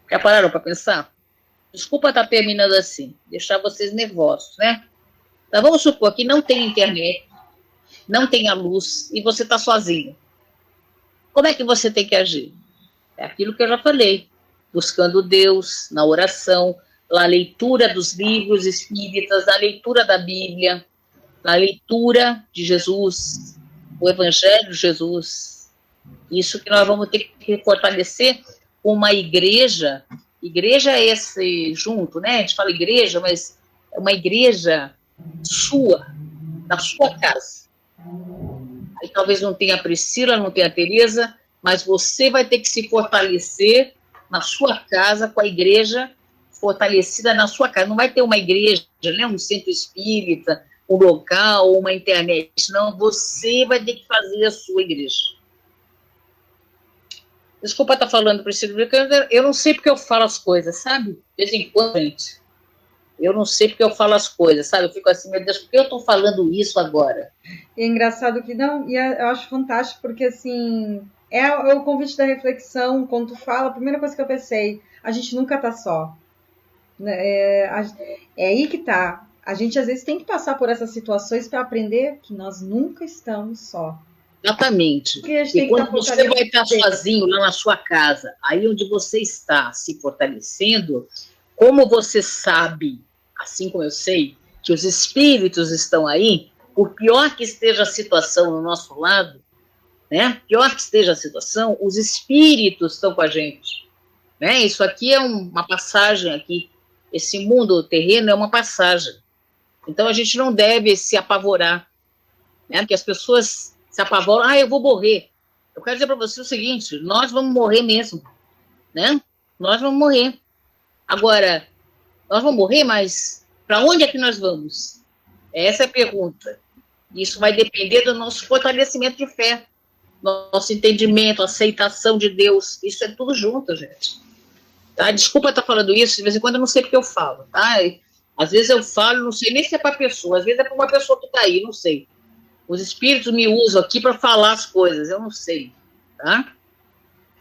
Já pararam para pensar? Desculpa estar terminando assim, deixar vocês nervosos, né? Então, vamos supor que não tem internet, não tem a luz e você está sozinho. Como é que você tem que agir? É aquilo que eu já falei, buscando Deus, na oração, na leitura dos livros espíritas, na leitura da Bíblia, na leitura de Jesus, o Evangelho de Jesus. Isso que nós vamos ter que fortalecer uma igreja. Igreja é esse junto, né? A gente fala igreja, mas é uma igreja sua, na sua casa. Aí talvez não tenha a Priscila, não tenha a Tereza, mas você vai ter que se fortalecer na sua casa, com a igreja fortalecida na sua casa. Não vai ter uma igreja, né? Um centro espírita, um local, uma internet. Não, você vai ter que fazer a sua igreja. Desculpa estar falando, Priscila, eu não sei porque eu falo as coisas, sabe? De vez em quando, gente. Eu não sei porque eu falo as coisas, sabe? Eu fico assim, meu Deus, por que eu estou falando isso agora? É engraçado que não, e eu acho fantástico, porque assim, é o convite da reflexão. Quando tu fala, a primeira coisa que eu pensei, a gente nunca está só. É aí que tá. A gente às vezes tem que passar por essas situações para aprender que nós nunca estamos só. Exatamente. E quando você vai estar sozinho lá na sua casa, aí onde você está se fortalecendo, como você sabe, assim como eu sei, que os espíritos estão aí, por pior que esteja a situação no nosso lado, né? Pior que esteja a situação, os espíritos estão com a gente. Né? Isso aqui é uma passagem aqui. Esse mundo terreno é uma passagem. Então a gente não deve se apavorar, né? Porque as pessoas se apavoram, eu vou morrer. Eu quero dizer para você o seguinte, nós vamos morrer mesmo, né? Nós vamos morrer. Agora, nós vamos morrer, mas para onde é que nós vamos? Essa é a pergunta. Isso vai depender do nosso fortalecimento de fé, nosso entendimento, aceitação de Deus. Isso é tudo junto, gente. Tá? Desculpa estar falando isso, de vez em quando eu não sei porque eu falo. Tá? Às vezes eu falo, não sei nem se é para pessoa, às vezes é para uma pessoa que está aí, não sei. Os espíritos me usam aqui para falar as coisas, eu não sei. Tá?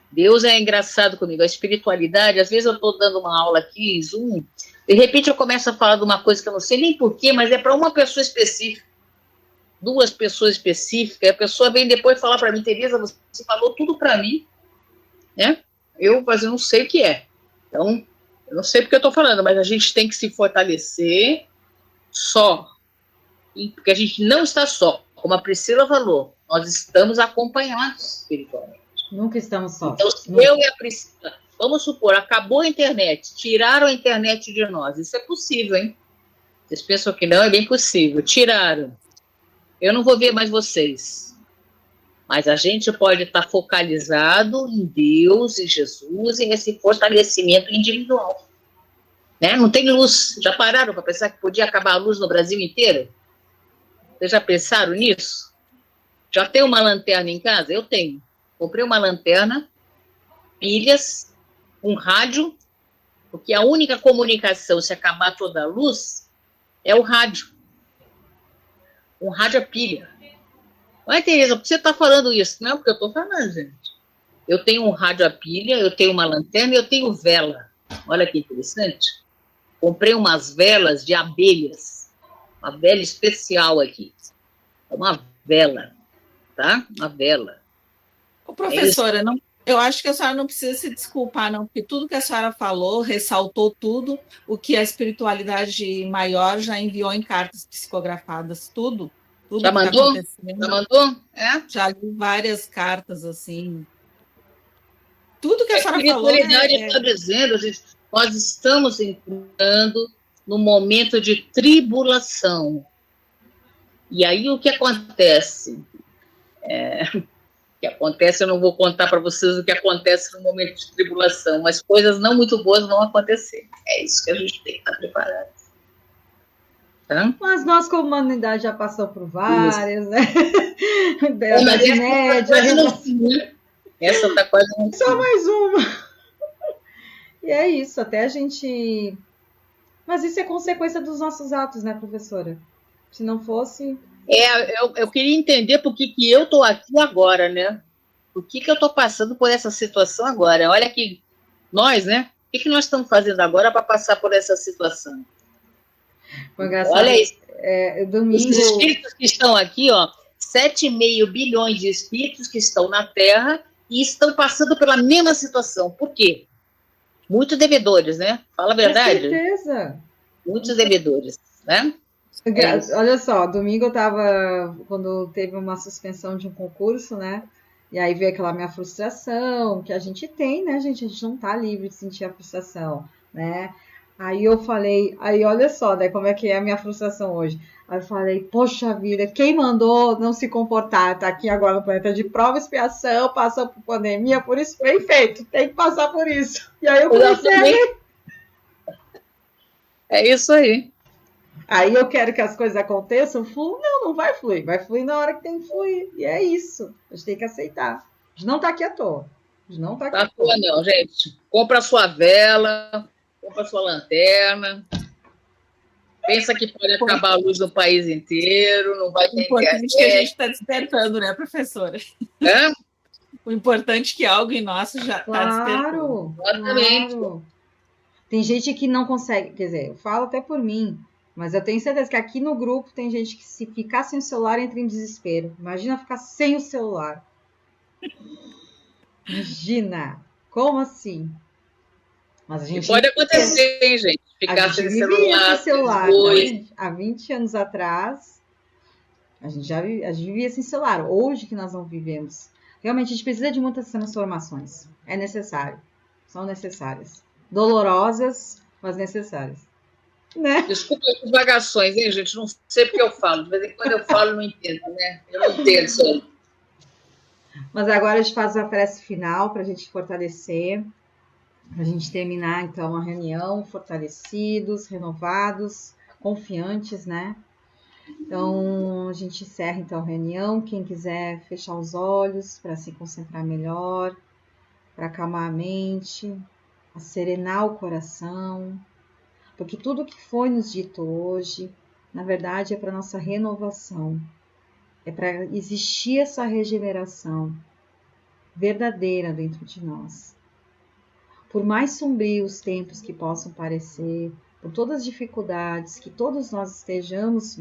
Deus é engraçado comigo, a espiritualidade, às vezes eu estou dando uma aula aqui, Zoom, de repente eu começo a falar de uma coisa que eu não sei nem porquê, mas é para uma pessoa específica, 2 pessoas específicas, a pessoa vem depois falar para mim, Tereza, você falou tudo para mim, né? Mas eu não sei o que é. Então, eu não sei porque eu estou falando, mas a gente tem que se fortalecer só, porque a gente não está só. Como a Priscila falou, nós estamos acompanhados espiritualmente. Nunca estamos só. Então, se eu e a Priscila, vamos supor, acabou a internet, tiraram a internet de nós. Isso é possível, hein? Vocês pensam que não? É bem possível. Tiraram. Eu não vou ver mais vocês. Mas a gente pode estar focalizado em Deus, em Jesus, e nesse fortalecimento individual. Né? Não tem luz. Já pararam para pensar que podia acabar a luz no Brasil inteiro? Vocês já pensaram nisso? Já tem uma lanterna em casa? Eu tenho. Comprei uma lanterna, pilhas, um rádio, porque a única comunicação, se acabar toda a luz, é o rádio. Um rádio a pilha. Mas, Tereza, por que você está falando isso? Não, porque eu estou falando, gente. Eu tenho um rádio a pilha, eu tenho uma lanterna e eu tenho vela. Olha que interessante. Comprei umas velas de abelhas. Uma vela especial aqui. Uma vela, tá? Uma vela. Ô, professora, Eu acho que a senhora não precisa se desculpar, não, porque tudo que a senhora falou, ressaltou tudo o que a espiritualidade maior já enviou em cartas psicografadas, tudo Já que está mandou? acontecendo. Já mandou? É? Já li várias cartas, assim. Tudo que a A senhora falou, espiritualidade está dizendo, gente, nós estamos entrando no momento de tribulação. E aí o que acontece? O que acontece, eu não vou contar para vocês o que acontece no momento de tribulação, mas coisas não muito boas vão acontecer. É isso que a gente tem que estar preparado. Tá? Mas nós, como humanidade, já passou por várias, né? Mas essa está quase no fim. Só mais uma. E é isso, até a gente... Mas isso é consequência dos nossos atos, né, professora? Se não fosse... Eu queria entender por que eu estou aqui agora, né? Por que eu estou passando por essa situação agora? Olha que nós, né? O que nós estamos fazendo agora para passar por essa situação? Foi engraçado. Olha isso. Domingo... Os espíritos que estão aqui, ó, 7,5 bilhões de espíritos que estão na Terra e estão passando pela mesma situação. Por quê? Muitos devedores, né? Fala a verdade. Com certeza. Muitos devedores, né? Olha só, domingo eu tava, quando teve uma suspensão de um concurso, né? E aí veio aquela minha frustração, que a gente tem, né, gente? A gente não tá livre de sentir a frustração, né? Aí eu falei, olha só, né, como é que é a minha frustração hoje. Aí eu falei, poxa vida, quem mandou não se comportar? Tá aqui agora no planeta de prova e expiação, passou por pandemia, por isso, bem feito, tem que passar por isso. E aí eu comecei a ler. É isso aí. Aí eu quero que as coisas aconteçam, fluam? Não vai fluir. Vai fluir na hora que tem que fluir. E é isso. A gente tem que aceitar. A gente não tá aqui à toa. A gente não tá aqui à toa. Não, gente. Compra a sua vela, compra a sua lanterna. Pensa que pode acabar a luz no país inteiro, não vai ter internet. O importante é que a gente está despertando, né, professora? É? O importante é que algo em nós já está despertando. Claro. Tem gente que não consegue, quer dizer, eu falo até por mim, mas eu tenho certeza que aqui no grupo tem gente que se ficar sem o celular entra em desespero. Imagina ficar sem o celular. Imagina! Como assim? Mas a gente pode acontecer, hein, gente? Ficar sem celular. Né? Há 20 anos atrás, a gente vivia sem celular. Hoje que nós não vivemos. Realmente a gente precisa de muitas transformações. É necessário. São necessárias. Dolorosas, mas necessárias. Né? Desculpa as divagações, hein, gente? Não sei porque eu falo. De vez em quando eu falo, não entendo, né? Eu não entendo isso aí. Mas agora a gente faz a prece final para a gente fortalecer, para a gente terminar, então, a reunião fortalecidos, renovados, confiantes, né? Então, a gente encerra, então, a reunião. Quem quiser fechar os olhos para se concentrar melhor, para acalmar a mente, serenar o coração, porque tudo que foi nos dito hoje, na verdade, é para nossa renovação, é para existir essa regeneração verdadeira dentro de nós. Por mais sombrios os tempos que possam parecer, por todas as dificuldades que todos nós estejamos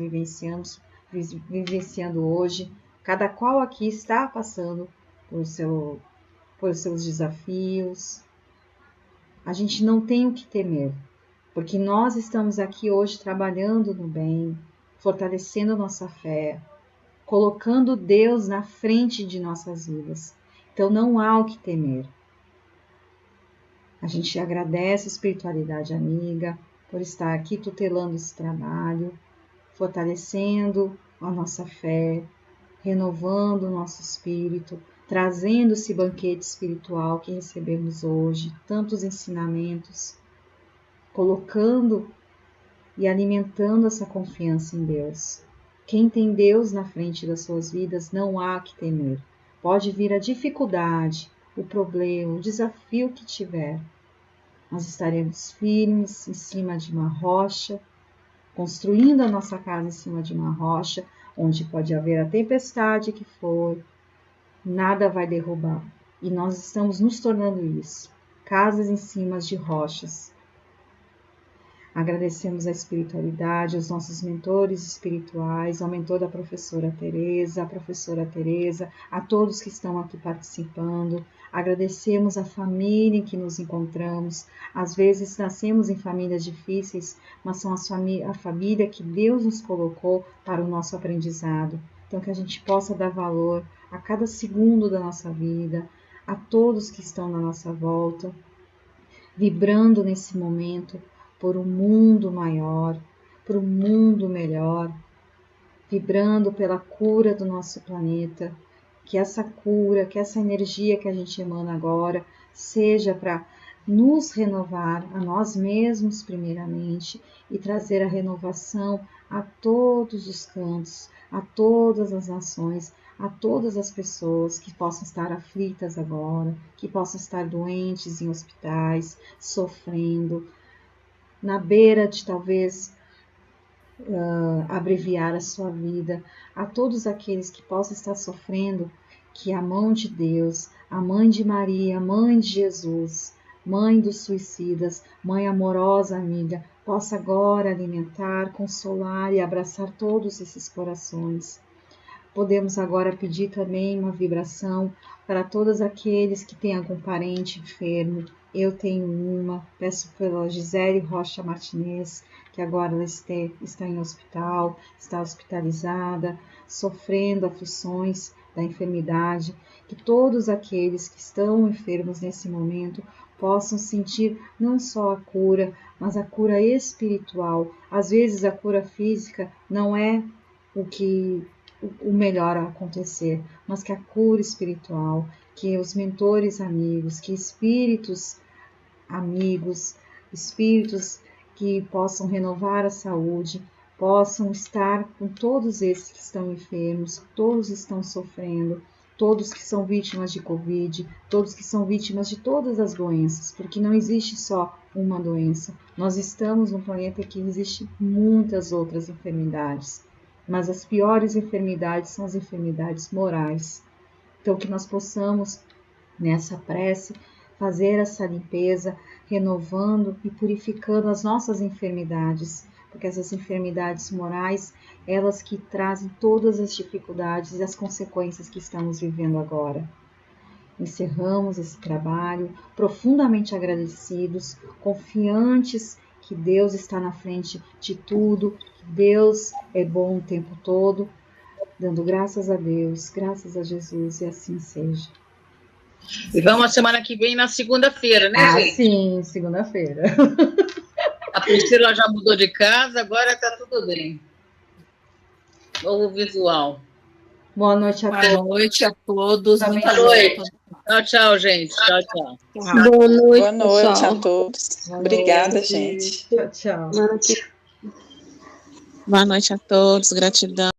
vivenciando hoje, cada qual aqui está passando por seus desafios. A gente não tem o que temer, porque nós estamos aqui hoje trabalhando no bem, fortalecendo nossa fé, colocando Deus na frente de nossas vidas. Então não há o que temer. A gente agradece a espiritualidade amiga por estar aqui tutelando esse trabalho, fortalecendo a nossa fé, renovando o nosso espírito, trazendo esse banquete espiritual que recebemos hoje, tantos ensinamentos, colocando e alimentando essa confiança em Deus. Quem tem Deus na frente das suas vidas não há que temer. Pode vir a dificuldade, o problema, o desafio que tiver. Nós estaremos firmes em cima de uma rocha, construindo a nossa casa em cima de uma rocha, onde pode haver a tempestade que for, nada vai derrubar. E nós estamos nos tornando isso, casas em cima de rochas. Agradecemos a espiritualidade, os nossos mentores espirituais, ao mentor da professora Tereza, a todos que estão aqui participando. Agradecemos a família em que nos encontramos. Às vezes nascemos em famílias difíceis, mas são a família que Deus nos colocou para o nosso aprendizado. Então, que a gente possa dar valor a cada segundo da nossa vida, a todos que estão na nossa volta, vibrando nesse momento por um mundo maior, por um mundo melhor, vibrando pela cura do nosso planeta, que essa cura, que essa energia que a gente emana agora seja para nos renovar a nós mesmos primeiramente e trazer a renovação a todos os cantos, a todas as nações, a todas as pessoas que possam estar aflitas agora, que possam estar doentes em hospitais, sofrendo, na beira de talvez abreviar a sua vida, a todos aqueles que possam estar sofrendo, que a mão de Deus, a mãe de Maria, mãe de Jesus, mãe dos suicidas, mãe amorosa, amiga, possa agora alimentar, consolar e abraçar todos esses corações. Podemos agora pedir também uma vibração para todos aqueles que têm algum parente enfermo. Eu tenho uma, peço pela Gisele Rocha Martinez, que agora ela está em hospital, está hospitalizada, sofrendo aflições da enfermidade, que todos aqueles que estão enfermos nesse momento possam sentir não só a cura, mas a cura espiritual. Às vezes a cura física não é o melhor a acontecer, mas que a cura espiritual, que os mentores amigos, que espíritos amigos, espíritos que possam renovar a saúde, possam estar com todos esses que estão enfermos, todos estão sofrendo, todos que são vítimas de Covid, todos que são vítimas de todas as doenças, porque não existe só uma doença. Nós estamos num planeta que existe muitas outras enfermidades, mas as piores enfermidades são as enfermidades morais. Então, que nós possamos, nessa prece, fazer essa limpeza, renovando e purificando as nossas enfermidades, porque essas enfermidades morais, elas que trazem todas as dificuldades e as consequências que estamos vivendo agora. Encerramos esse trabalho profundamente agradecidos, confiantes que Deus está na frente de tudo, que Deus é bom o tempo todo, dando graças a Deus, graças a Jesus, e assim seja. E vamos a semana que vem na segunda-feira, né, gente? Sim, segunda-feira. A Priscila já mudou de casa, agora está tudo bem. Novo visual. Boa noite a todos. Boa noite a todos. Boa noite. Tchau, tchau, gente. Tchau, tchau. Boa noite, Boa noite pessoal. a todos. Boa Obrigada, noite. gente. Tchau, tchau. Boa noite a todos. Gratidão.